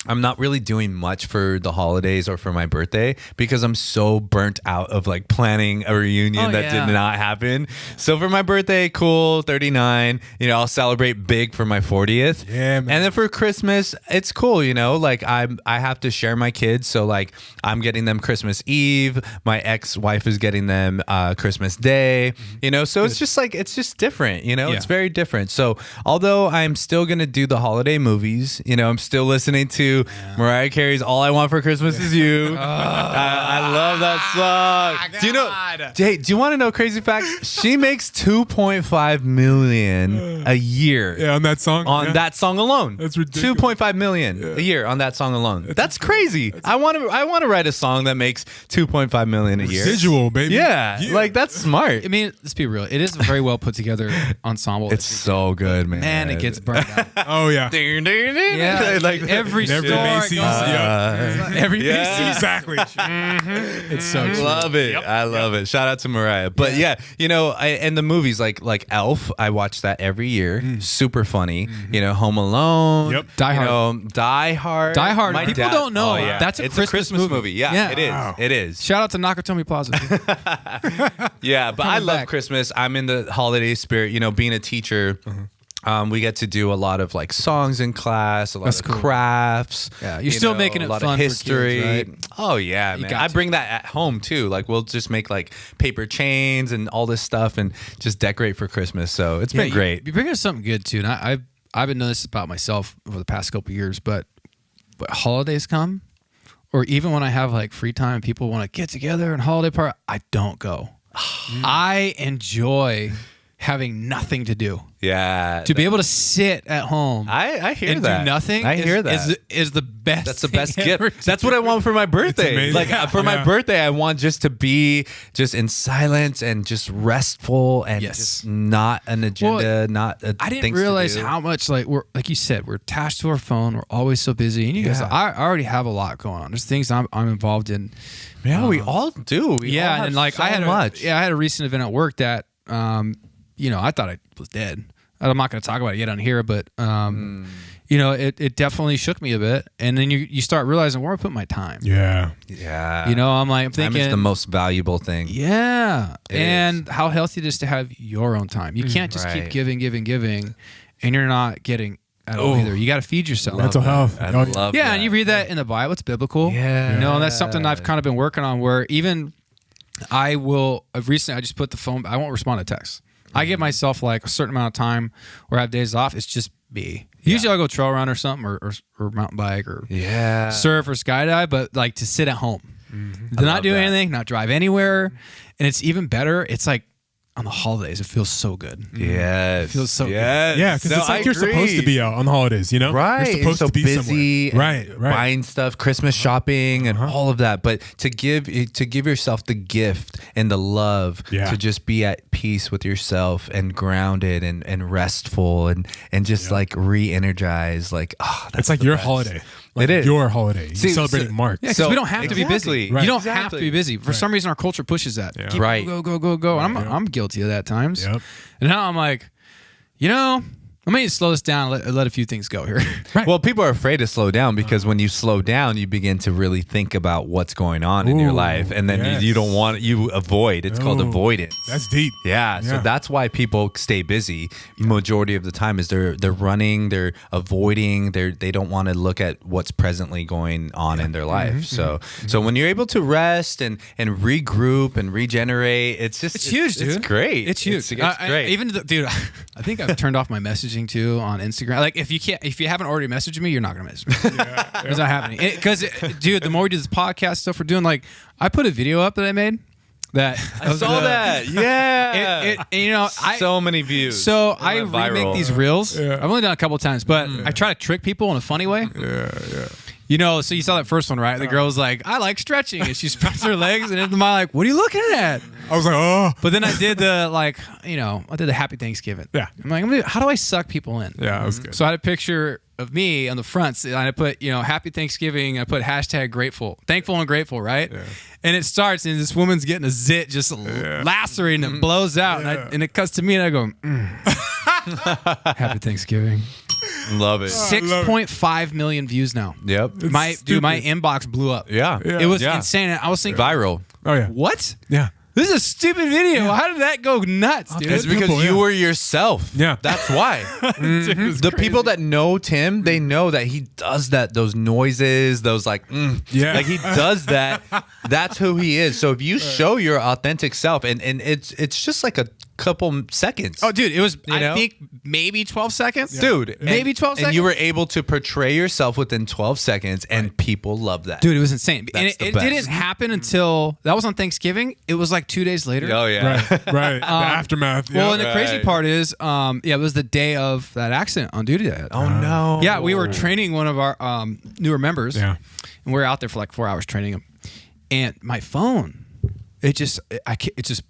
I'm not really doing much for the holidays or for my birthday because I'm so burnt out of like planning a reunion that did not happen. So for my birthday, cool, 39, you know, I'll celebrate big for my 40th. Yeah, man. And then for Christmas, it's cool, you know, like I have to share my kids. So like I'm getting them Christmas Eve. My ex-wife is getting them Christmas Day, you know, so it's just like, it's just different, you know, it's very different. So although I'm still going to do the holiday movies, you know, I'm still listening to Mariah Carey's All I Want for Christmas Is You. I love that song. Do you know? Hey, do you want to know a crazy fact? She makes $2.5 million a year. Yeah, on that song. On that song alone. That's ridiculous. $2.5 million a year on that song alone. That's crazy. I want to write a song that makes $2.5 million a year. Residual, baby. Yeah, like that's smart. I mean, let's be real. It is a very well put together ensemble. It's so good, man. Man, it gets burned out. Oh yeah. Yeah, like every Every store Macy's. goes- Every Yeah. Macy's. Exactly. It's so true. Love it. I love it. Shout out to Mariah. But yeah, you know, and the movies like Elf, I watch that every year. Super funny. You know, Home Alone. Yep. Die Hard. You know, Die Hard. Die Hard. My People don't know. That's a it's Christmas a Christmas movie. Yeah, Yeah. it is. Wow. It is. Shout out to Nakatomi Plaza. Yeah, but I Coming love back. Christmas. I'm in the holiday spirit. You know, being a teacher, We get to do a lot of like songs in class, a lot of crafts. Yeah, you're still making it a lot fun of history. for kids, right? Oh yeah, man. I bring that at home too. Like we'll just make like paper chains and all this stuff and just decorate for Christmas. So it's been great. You bring us something good too, and I've been knowing this about myself over the past couple of years. But holidays come, or even when I have like free time, people want to get together and holiday party. I don't go. I enjoy having nothing to do. Yeah. To be able to sit at home I hear and that. do nothing I hear that. is the best. That's the thing best ever. gift. That's what I want for my birthday. Like for my birthday, I want just to be just in silence and just restful and just not an agenda, not a I didn't realize how much like we're like you said, we're attached to our phone. We're always so busy. And you guys, I already have a lot going on. There's things I'm involved in. Yeah, we all do. We all have and like so I had much. I had a recent event at work that I thought I was dead. I'm not going to talk about it yet on here, but it definitely shook me a bit. And then you start realizing where I put my time. Yeah. I'm thinking time is the most valuable thing. Yeah, and how healthy it is to have your own time. You can't just keep giving, and you're not getting at all either. You got to feed yourself. Mental health. I love that. And you read that in the Bible. It's biblical. Yeah. And that's something I've kind of been working on. Where even I just put the phone. I won't respond to texts. I give myself like a certain amount of time where I have days off. It's just me. Usually I'll go trail run or something or mountain bike or surf or skydive, but like to sit at home, to not do anything, not drive anywhere. And it's even better. It's like on the holidays, it feels so good. Yes. It feels so good. Yeah, because it's like you're supposed to be out on the holidays, Right. You're supposed so to be busy, somewhere. Right. Buying stuff, Christmas shopping, and all of that. But to give yourself the gift and the love to just be at peace with yourself and grounded and restful and just like re-energized. Like, that's it's like your holiday. Like it is your holiday. You're celebrating Mark. Yeah, because we don't have to be busy. Right. You don't have to be busy. For some reason, our culture pushes that. Yeah. Keep go. And I'm guilty of that at times. Yep. And now I'm like, I may slow this down and let a few things go here. Right. Well, people are afraid to slow down because when you slow down, you begin to really think about what's going on in your life. And then you don't want you avoid. It's called avoidance. That's deep. Yeah. So that's why people stay busy. Majority of the time is they're running, they're avoiding, they don't want to look at what's presently going on in their life. So when you're able to rest and regroup and regenerate, it's huge, dude. It's great. It's huge. It's great. Dude, I think I've turned off my messaging too on Instagram. Like if you haven't already messaged me, you're not gonna message me. It's not happening. Because dude, the more we do this podcast stuff we're doing, like I put a video up that I made. That I saw that. Yeah. So many views. So I remake these reels. Yeah. I've only done it a couple of times, but I try to trick people in a funny way. Yeah. So you saw that first one, right? The girl was like, I like stretching. And she spreads her legs. And I'm like, what are you looking at? I was like, oh. But then I did the Happy Thanksgiving. Yeah. I'm like, how do I suck people in? Yeah, that was good. So I had a picture of me on the front. And I put, Happy Thanksgiving. I put hashtag grateful. Thankful and grateful, right? Yeah. And it starts, and this woman's getting a zit just lacerating and it blows out. And it cuts to me, and I go, Happy Thanksgiving. Love it. 6.5 million views now. Yep. My inbox blew up. Yeah. It was insane. I was thinking, viral. Oh, yeah. What? Yeah. This is a stupid video. How did that go nuts, dude? It's because you were yourself. Yeah. That's why. The people that know Tim, they know that he does those noises, those like he does that. That's who he is. So if you show your authentic self and it's just like a couple seconds. Oh, dude, it was, I think, maybe 12 seconds. Dude, maybe 12 seconds. And you were able to portray yourself within 12 seconds, and people love that. Dude, it was insane. That's and it didn't happen until, that was on Thanksgiving. It was like 2 days later. Oh, yeah. Right. The aftermath. Well, and the crazy part is, it was the day of that accident on duty. Oh, no. Yeah, we were training one of our newer members. Yeah. And we were out there for like 4 hours training him. And my phone, it just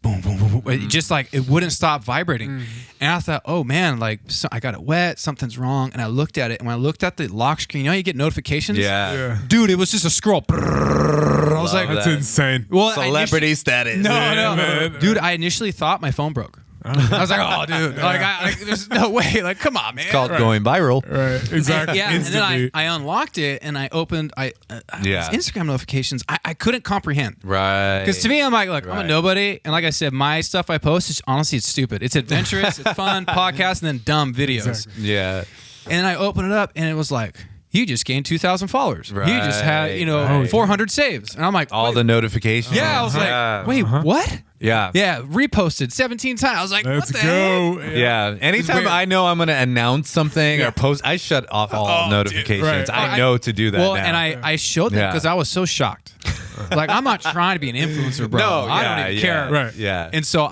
boom, boom, boom, boom. It just like, it wouldn't stop vibrating. And I thought, oh man, like I got it wet, something's wrong. And I looked at it, and when I looked at the lock screen, you get notifications? Yeah. Dude, it was just a scroll. I was like, that's insane. well, Celebrity status. No. Dude, I initially thought my phone broke. I was like, oh, dude, there's no way. Like, come on, man. It's called going viral. Right. Exactly. Yeah, and Instantly. then I unlocked it and I opened Instagram notifications. I couldn't comprehend. Right. Because to me, I'm like, look, I'm a nobody. And like I said, my stuff I post is honestly, it's stupid. It's adventurous, it's fun, podcast, and then dumb videos. Exactly. Yeah. And then I opened it up and it was like, you just gained 2,000 followers. Right. You just had, 400 saves. And I'm like, All the notifications. yeah, I was like, wait, what? Yeah. Yeah, reposted 17 times. I was like, Let's what the go. heck? Yeah. Anytime weird. I know I'm going to announce something or post, I shut off all notifications. right. I know to do that Well, now. and I showed them because I was so shocked. Like, I'm not trying to be an influencer, bro. No, I don't even care. Right. Yeah. And so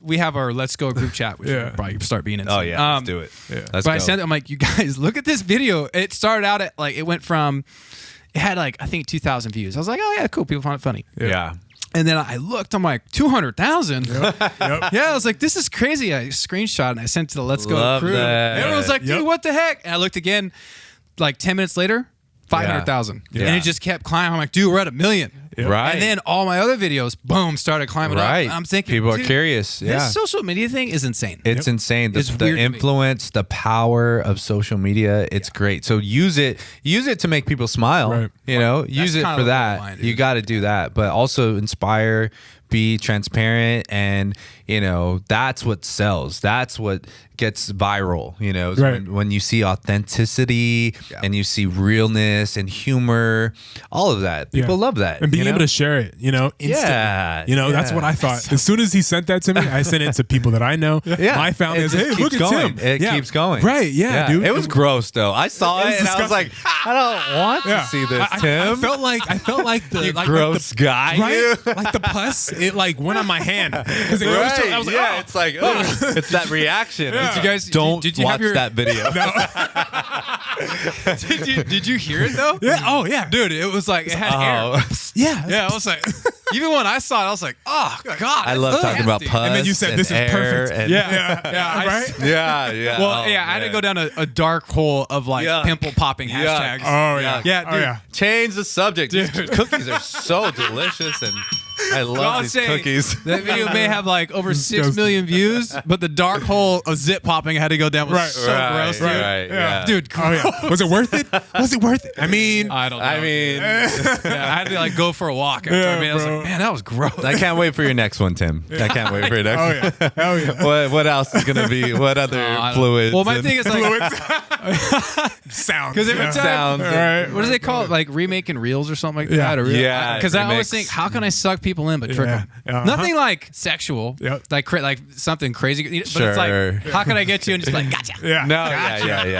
we have our Let's Go group chat, which we'll probably start being in. Oh, yeah. Let's do it. Let's But go. I sent it, I'm like, you guys, look at this video. It started out at it went from, it had I think 2,000 views. I was like, oh yeah, cool. People find it funny. Yeah. And then I looked, I'm like, 200,000. Yep. Yeah, I was like, this is crazy. I screenshot and I sent it to the Let's Go Love crew. that. Everyone was like, dude, what the heck? And I looked again, like 10 minutes later, 500,000. Yeah. And it just kept climbing. I'm like, dude, we're at 1 million. Right. And then all my other videos, boom, started climbing Right. up. I'm thinking, people are dude, curious. Yeah. this social media thing is insane. It's insane. It's The weird to me. influence, the power of social media, it's great. So use it to make people smile. Right. Use it kind for of the that. line, You dude. got to do that, but also inspire, be transparent, and that's what sells. That's what gets viral. Is Right. when you see authenticity and you see realness and humor, all of that. People love that. And being able to share it, instantly. Yeah. That's what I thought. As soon as he sent that to me, I sent it to people that I know. Yeah. My family It is, just hey, keeps look at going. Tim. It keeps going. Right, yeah, dude. It was gross though. I saw It it, was and I was like, I don't want to see this, Tim. I felt like the You like gross the, guy. right? Like the pus, it went on my hand. 'Cause it Right. goes to- I was like, yeah, oh. it's like, ugh. It's that reaction. Yeah. Did you guys- don't did you watch have your- that video? Did you hear it though? Yeah. Oh yeah, Dude, it was like, it had Oh. hair. yeah. Yeah, I was like, even when I saw it, I was like, oh, God. I love that's talking about nasty. pus. And then you said, "This is air perfect." And Yeah, right. yeah. Well, Oh, yeah, I had to man. go down a dark hole of Yuck. pimple popping Yuck. hashtags. Oh yeah. Yeah, Oh dude. yeah. Change the subject. These Dude. cookies are so delicious, and I Well, I love was these saying, cookies. That video may have over 6 Disgusting. million views, but the dark hole of zip popping had to go down. Was Right. so gross, dude. Right, yeah. Dude, Oh yeah. Was it worth it? Was it worth it? I mean, I don't know. I mean, yeah, I had to go for a walk after I made it. I was bro. like, man, that was gross. I can't wait for your next one, Tim. I can't wait for your next oh one. yeah. Hell yeah. What else is gonna be? What other I don't- fluids? Well, my and- thing is Sound. because every yeah. time, sounds. All right. what do they call it? Like remaking reels or something like Yeah. that? Or Yeah, Because I always remix. think, how can I suck people in but trick Yeah. them? Uh-huh. Nothing like sexual, Yep. like something crazy. But it's Sure. like, how can I get you and just gotcha? Yeah. No, yeah,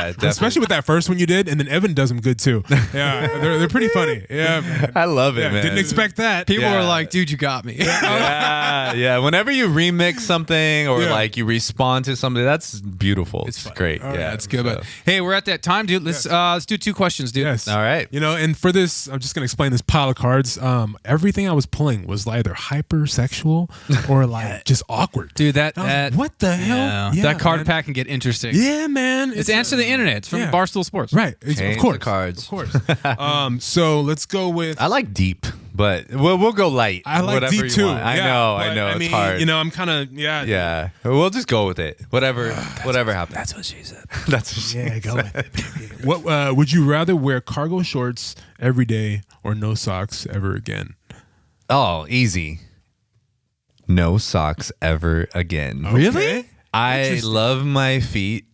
definitely. Especially with that first one you did, and then Evan does them good too. Yeah, they're pretty funny. Yeah, man. I love it, Yeah, man. didn't expect that. People Yeah. were like, dude, you got me. Yeah. Whenever you remix something or Yeah. you respond to something, that's beautiful. It's fun. great. Oh, yeah, Yeah, it's good. But hey, we're at that time, dude. Let's do 2 questions, dude. Yes. All right. And for this, I'm just gonna explain this pile of cards. Everything I was pulling was either hypersexual or just awkward. Dude, I was like, what the hell? Yeah, that card man. pack can get interesting. Yeah, man. It's Answer the Internet. It's from yeah. Barstool Sports. Right. Change Of course. the cards. Of course. So let's go with. I like deep, but we'll go light. I like whatever deep you too. want. I Yeah, know. but, It's mean, hard. I'm kind of Yeah, we'll just go with it. Whatever happens. That's what she said. That's what she Yeah, go with it. What would you rather wear cargo shorts every day or no socks ever again? Oh, easy. No socks ever again. Really? I love my feet.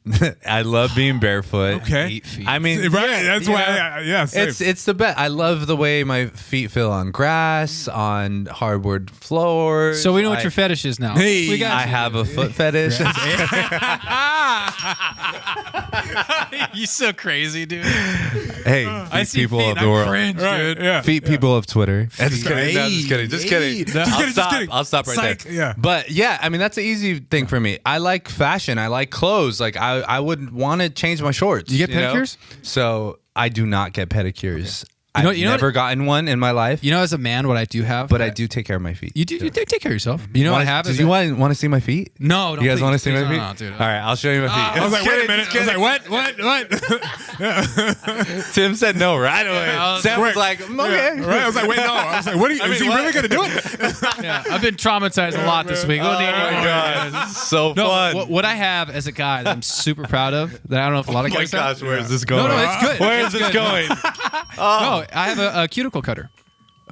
I love being barefoot. Okay. Feet. I mean, Right. That's you why. know, Same. it's the best. I love the way my feet feel on grass, on hardwood floors. So we know what your fetish is now. Hey, we got I you. have a foot fetish. You so crazy, dude. Hey, I feet see people feet of and the I world. cringe, dude. Yeah. Feet people of Twitter. Just kidding. No, Hey, just kidding. Just kidding. hey. Just I'll kidding, just stop. kidding. I'll stop right Psych. there. Yeah. But yeah, I mean that's an easy thing for me. I like fashion. I like clothes. Like I wouldn't want to change my shorts. You get know? pedicures? So I do not get pedicures. I've never gotten one in my life. You know, as a man, what I do have, but I do take care of my feet. You do take care of yourself. You know what I have? Do you want to see my feet? No, you guys want to see my feet? No, dude. All right, I'll show you my feet. I was like, wait a minute. I was like, what? Tim said no right away. Sam was like, okay. Yeah, right? I was like, wait, no. I was like, is he really going to do it? Yeah, I've been traumatized a lot this week. Oh my God, this is so fun. What I have as a guy that I'm super proud of, that I don't know if a lot of guys have. Where is this going? No, it's good. Where is this going? No, I have a cuticle cutter.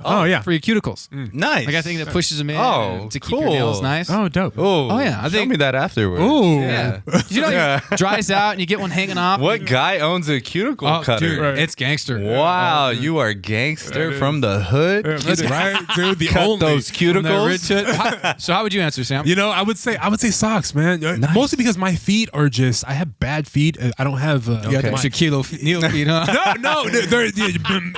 Oh, yeah. For your cuticles. Nice. Like I think that pushes them in to keep cool. your nails nice. Oh, dope. Oh, yeah. Show me that afterwards. Ooh. Yeah. You know, it dries out and you get one hanging off. What guy owns a cuticle cutter? Dude, it's gangster. Wow, you are gangster from the hood. That's right, dude. The Cut only those cuticles. So how would you answer, Sam? You know, I would say socks, man. Nice. Mostly because my feet are just, I have bad feet. I don't have. You got the Shaquille O'Neal feet, huh? No, they're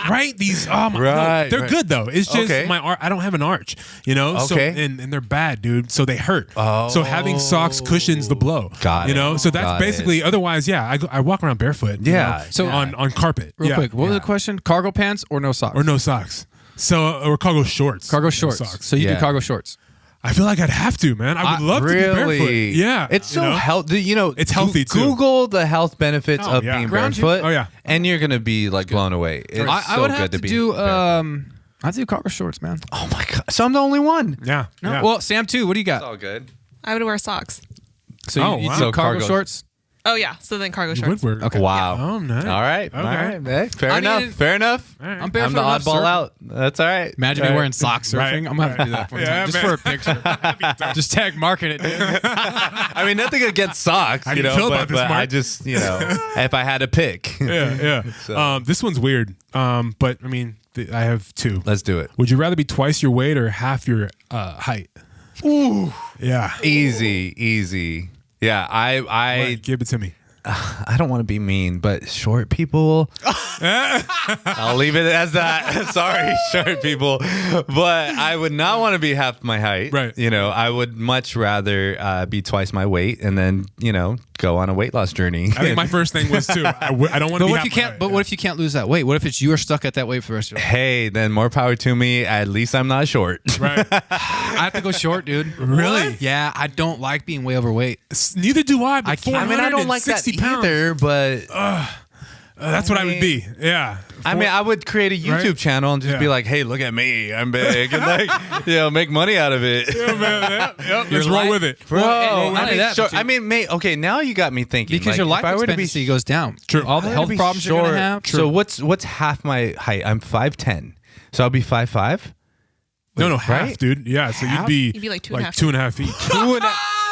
right. These, they're good though. It's just I don't have an arch, you know. Okay. So and they're bad, dude. So they hurt. So having socks cushions the blow. Got you it. know. So that's basically. Otherwise, yeah, I walk around barefoot. Yeah. You know, So on carpet. Real quick, what was the question? Cargo pants or no socks? Or no socks. So or cargo shorts. Cargo shorts. Socks. So you do cargo shorts. I feel like I'd have to, man. I would love to be barefoot. Yeah, it's so healthy. You know, it's healthy too. Google the health benefits of being barefoot. Oh yeah, and you're gonna be like blown away. It's I would have to do. I do cargo shorts, man. Oh my God! So I'm the only one. Yeah. No. Yeah. Well, Sam too. What do you got? It's all good. I would wear socks. So you do cargo shorts? Oh yeah. So then cargo You shorts. would wear. Okay. Wow. Oh, nice. All right. Okay. All right. Hey, fair I enough. mean, fair enough. All right. I'm barefoot I'm the enough oddball surfing. out. That's all right. Imagine me wearing socks surfing. Right. I'm gonna have to do that one time, just for a picture. Just tag market it, dude. I mean, nothing against socks, How do you you know, feel but, about this, but I Mark? just, you know, if I had to pick. Yeah. So. This one's weird. But I mean, I have two. Let's do it. Would you rather be twice your weight or half your height? Ooh. Yeah. Easy. Yeah, I Give it to me. I don't want to be mean, but short people, I'll leave it as that. Sorry, short people. But I would not want to be half my height. Right. You know, I would much rather be twice my weight and then, you know, go on a weight loss journey. I think my first thing was too. I don't want to But be what half if you my can't? height. But what if you can't lose that weight? What if it's you are stuck at that weight for the rest of your life? Hey, then more power to me. At least I'm not short. Right. I have to go short, dude. Really? Yeah, I don't like being way overweight. Neither do I. But I can't- I mean, I don't like that 460 pounds. either, but That's what I would be. Yeah. I mean, I would create a YouTube Right? channel and just be Yeah. like, "Hey, look at me, I'm big," and like, you know, make money out of it. Yeah, man. Yep. Let's Your roll life- with it. Bro, Well, not I only mean, that, sure, but you- I mean, mate, okay, now you got me thinking. Because like, your life if I were to be expectancy goes down. True. All the health be problems you're gonna have. So what's half my height? I'm 5'10", so I'll be 5'5". No, half, right? dude. Yeah, so Half? You'd be like 2.5 feet. 2.5.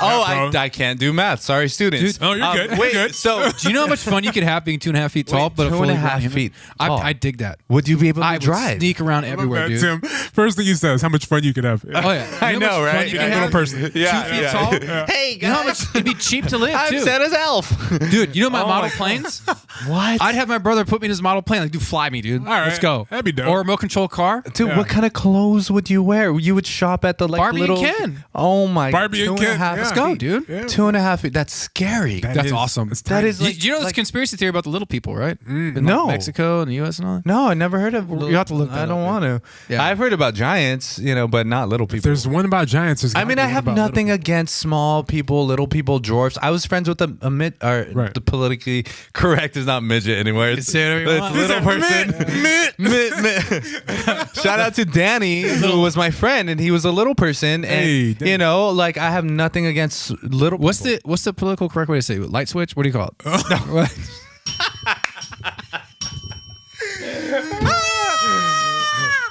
Oh, bro. I can't do math. Sorry, students. Dude, oh, you're good. You're Wait, good. so Do you know how much fun you could have being 2.5 feet tall? Wait, But a fully 2.5 grown human? feet tall. I dig that. would you be able to I would drive? sneak around everywhere, dude. Tim, first thing you said is how much fun you could have. Oh yeah, I You how know, much fun right? You Yeah, could little have? person. Yeah, 2 feet yeah. tall. Hey, You know how much it'd be cheap to live I'm too, Santa's elf. dude. You know my Oh model my planes? What? I'd have my brother put me in his model plane. Like, dude, fly me, dude. right. Let's go. That'd be dope. Or a remote control car. Dude, Yeah. what kind of clothes would you wear? You would shop at the like Barbie and little. Ken. Oh my! Barbie and 2.5 Ken, yeah. Let's go, feet. dude. Yeah. 2.5 feet. That's scary. That That's is- awesome. it's That tiny. is like, you know this like- conspiracy theory about the little people, right? In No. Mexico and the U.S. and all that. No, I never heard of. You have to look that I up, don't dude. want to. Yeah. I've heard about giants, you know, but not little people. If there's one about giants. There's I gotta mean, be I one have about nothing little against small people, little people, dwarfs. I was friends with the Right. the politically correct is not midget anymore. It's, say whatever you want. little person. Shout out to Danny, who was my friend, and he was a little person. And Hey, Danny. you know, like I have nothing against little. What's people. the political correct way to say it? Light switch? What do you call it? What?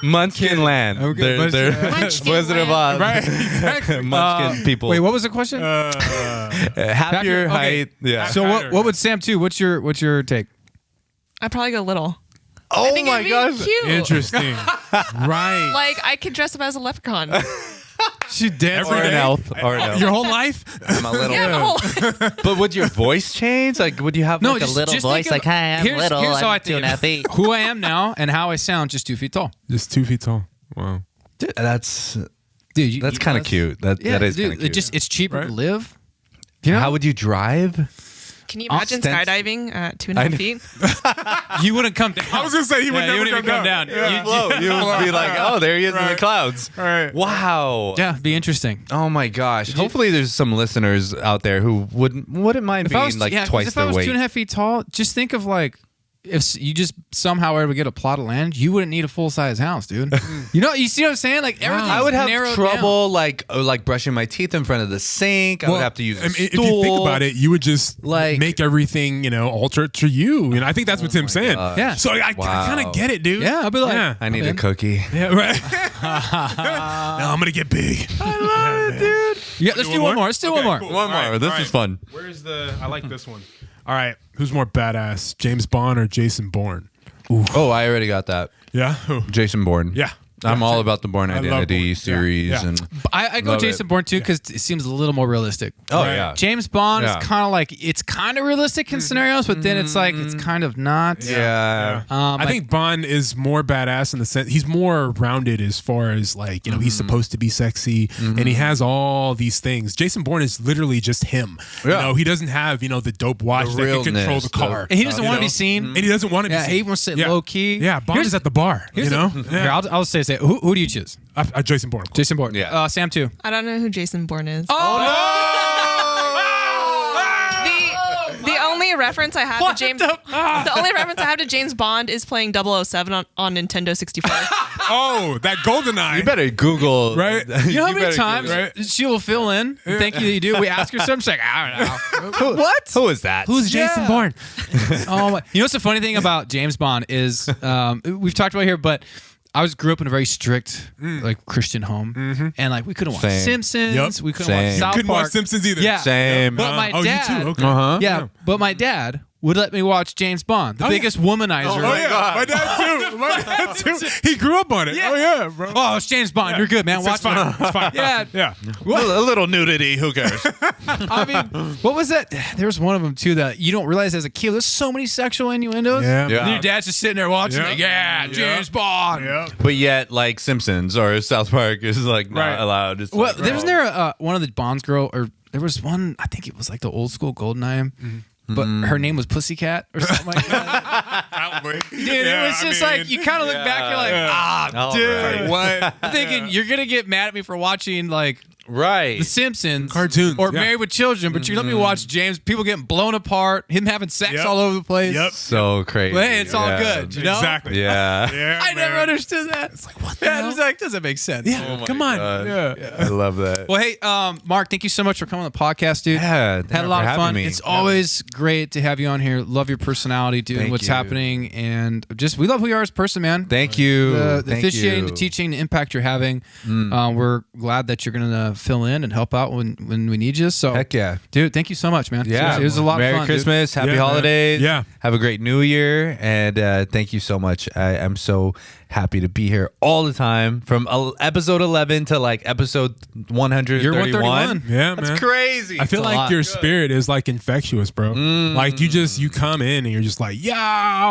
Munchkin land? Okay, They're Munchkin Wizard of Oz. land. Right, exactly. Munchkin people. Wait, what was the question? half your okay. height. Yeah. So what would Sam do? What's your take? I'd probably go little. Oh I think my it'd be gosh. cute. Interesting. Right. Like I could dress up as a leprechaun. She danced Or an elf. Or an elf. Your whole life? I'm a little. Yeah, the whole. But would your voice change? Like, would you have No, like just- a little just voice? think Like, of- hi, I'm here's little. how I I'm think 2.5 feet. who I am now and how I sound just 2 feet tall. Just 2 feet tall. Wow. Dude, that's Dude, that's kind of cute. That is kind of cute. It's cheaper Right? to live. You know? How would you drive? Can you imagine skydiving at 2.5 feet? You wouldn't come down. I was gonna say he would you never wouldn't even come down. Yeah. You float. You would be like, oh, there he is in the clouds. Right. Wow. Yeah, it'd be interesting. Oh my gosh. Hopefully there's some listeners out there who wouldn't mind being like twice if their I was weight. 2.5 feet tall, just think of like if you just somehow were able to get a plot of land, you wouldn't need a full size house, dude. You see what I'm saying? Like everything. I would have narrowed trouble like brushing my teeth in front of the sink. I would have to use a stool. If you think about it, you would just Like- make everything, alter it to you. And I think that's what Tim's saying. gosh. Yeah. So I kind of get it, dude. Yeah, I'll be like, Yeah. I need a cookie. Yeah, right. No, I'm gonna get big. I love it, dude. Yeah, let's do one more. Let's do one more. cool. One more. All right, This all is right. fun. Where's the? I like this one. All right, who's more badass, James Bond or Jason Bourne? Oh, I already got that. Yeah. Jason Bourne. Yeah. I'm all about the Bourne love Identity Bourne. series Yeah. and I go Love Jason it. Bourne too because it seems a little more realistic. oh Right. yeah. James Bond Yeah. is kind of like it's kind of realistic in scenarios, but then it's like it's kind of not. Yeah. I think Bond is more badass in the sense he's more rounded as far as like he's supposed to be sexy and he has all these things. Jason Bourne is literally just him. Yeah. He doesn't have the dope watch The that can control realness, the car, And he doesn't you want to know? be seen. and he doesn't want to Yeah, be. he seen. wants to sit low key. Yeah, Bond is at the bar. Here, I'll say who do you choose? Jason Bourne. Jason Bourne. Yeah. Sam too. I don't know who Jason Bourne is. The only reference I have to James the only reference I have to James Bond is playing 007 on Nintendo 64. Oh, that GoldenEye. You better Google. Right? You know how many better times right? she will fill in? Thank you that you do. We ask her something. She's like, I don't know. What? Who is that? Who's Jason Bourne? Oh my. You know what's the funny thing about James Bond is we've talked about it here, but I grew up in a very strict like Christian home, and like we couldn't watch Same. Simpsons. Yep. We couldn't Same. watch You South Couldn't Park. watch Simpsons either. Yeah, Same. But my oh, dad, you too. Okay. Uh-huh. yeah, but my dad would let me watch James Bond, the biggest womanizer. Oh yeah, God. my dad too. My dad too. He grew up on it. Yeah. Oh yeah, bro. Oh, it's James Bond. You're good, man. It's Watch fine. it. It's fine. Yeah. Yeah. A little nudity. Who cares? I mean, what was that? There was one of them too that you don't realize as a kid. There's so many sexual innuendos. Yeah. Yeah. And your dad's just sitting there watching. Yeah. Like, yeah, James Bond. Yeah. But yet, like Simpsons or South Park is like not Right. allowed. It's Well, like, wasn't there one of the Bonds girl, or there was one? I think it was like the old school GoldenEye, but her name was Pussycat or something like that. Probably. Dude, it was just like you kind of look back, you're like, All dude, right. what? I'm thinking you're gonna get mad at me for watching like right. The Simpsons, Cartoons, or yeah. Married with Children, but you let me watch James, people getting blown apart, him having sex Yep. all over the place. Yep. So crazy. But hey, it's all Yeah. good, you know? Exactly. Yeah. Yeah. I never man. understood that. It's like what the hell? It's like doesn't make sense. Yeah. Oh my Come on. God. Yeah. I love that. Well, hey, Mark, thank you so much for coming on the podcast, dude. Yeah, Had a lot for of having fun. me. It's always great to have you on here. Love your personality, doing Thank what's you. happening, and just we love who you are as a person, man. Thank you. The Thank officiating, you. the teaching, the impact you're having. We're glad that you're going to fill in and help out when we need you. So, Heck yeah. dude, thank you so much, man. Yeah. Seriously, it was a lot Merry of fun. dude. Christmas. Happy Yeah, man. holidays. Yeah. Have a great new year. And thank you so much. I'm so happy to be here all the time from episode 11 to like episode 131. You're 131. Yeah, That's man. crazy. I feel a like lot. your spirit is like infectious, bro. Like you come in and you're just like, yo.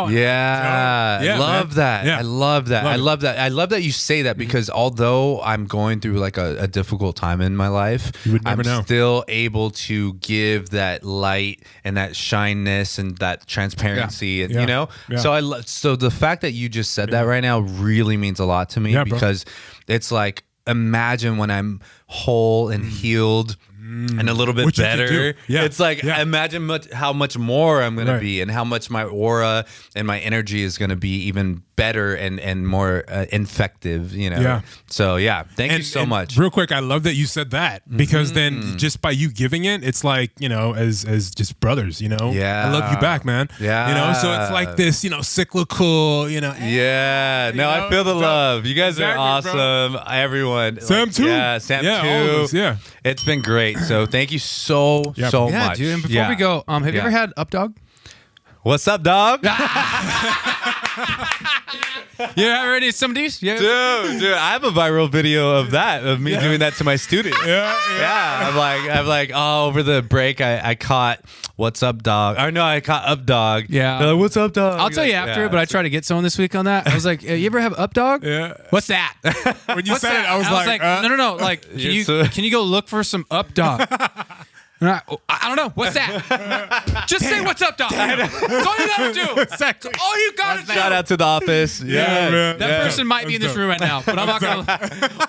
Yeah, Yeah, I love man. that. Yeah. I love that. Love I it. love that. I love that you say that because although I'm going through like a difficult time in my life, You would never I'm know. still able to give that light and that shyness and that transparency, and Yeah. you know. Yeah. So so the fact that you just said that right now really means a lot to me Yeah, bro. because it's like imagine when I'm whole and healed. And a little bit What you can better. do. Yeah. It's like Yeah. imagine how much more I'm gonna Right. be, and how much my aura and my energy is gonna be even better and more infective. You know. Yeah. So yeah, thank you so and much. Real quick, I love that you said that because then just by you giving it, it's like, as just brothers, Yeah. I love you back, man. Yeah. So it's like this, cyclical, Yeah, no, I feel the so- love. You guys Exactly, are bro. awesome. Everyone. Sam too. Yeah, Sam Yeah, too. all of us, yeah. It's been great. So thank you so Yeah, so Yeah, much. dude. And before Yeah. we go, have you Yeah. ever had Up Dog? What's up, dog? You ever had some of these? Yeah. Dude, I have a viral video of that, of me doing that to my students. Yeah, I'm like, oh, over the break, I caught what's up, dog. Or no, I caught up, dog. Yeah. They're like, what's up, dog? I'll tell you after, but I tried to get someone this week on that. I was like, you ever have Up Dog? Yeah. What's that? When you What's said that? it, I was like, no. Like, Yes, can you go look for some Up Dog? I don't know. What's that? Just say what's up, dog. That's all you gotta do. Exactly. All you gotta do. Shout out to the office. Yeah, man. That person might be in this room right now, but I'm not gonna.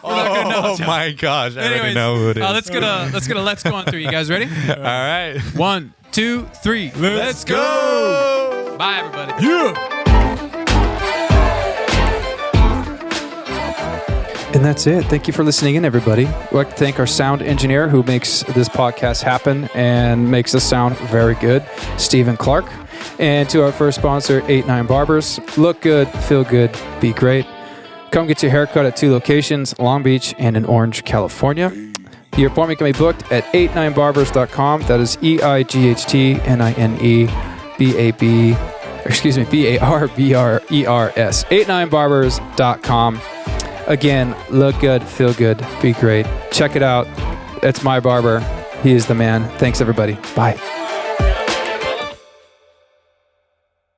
Oh my gosh! I already know who it is. Let's get a let's go on through. You guys ready? All right. 1, 2, 3. Let's go. Bye, everybody. Yeah. And that's it. Thank you for listening in, everybody. We'd like to thank our sound engineer who makes this podcast happen and makes us sound very good, Stephen Clark. And to our first sponsor, 89 Barbers. Look good, feel good, be great. Come get your haircut at 2 locations, Long Beach and in Orange, California. Your appointment can be booked at 89barbers.com. That is EIGHTNINEBARBRERS. 89barbers.com. Again, look good, feel good, be great. Check it out. It's my barber. He is the man. Thanks, everybody. Bye.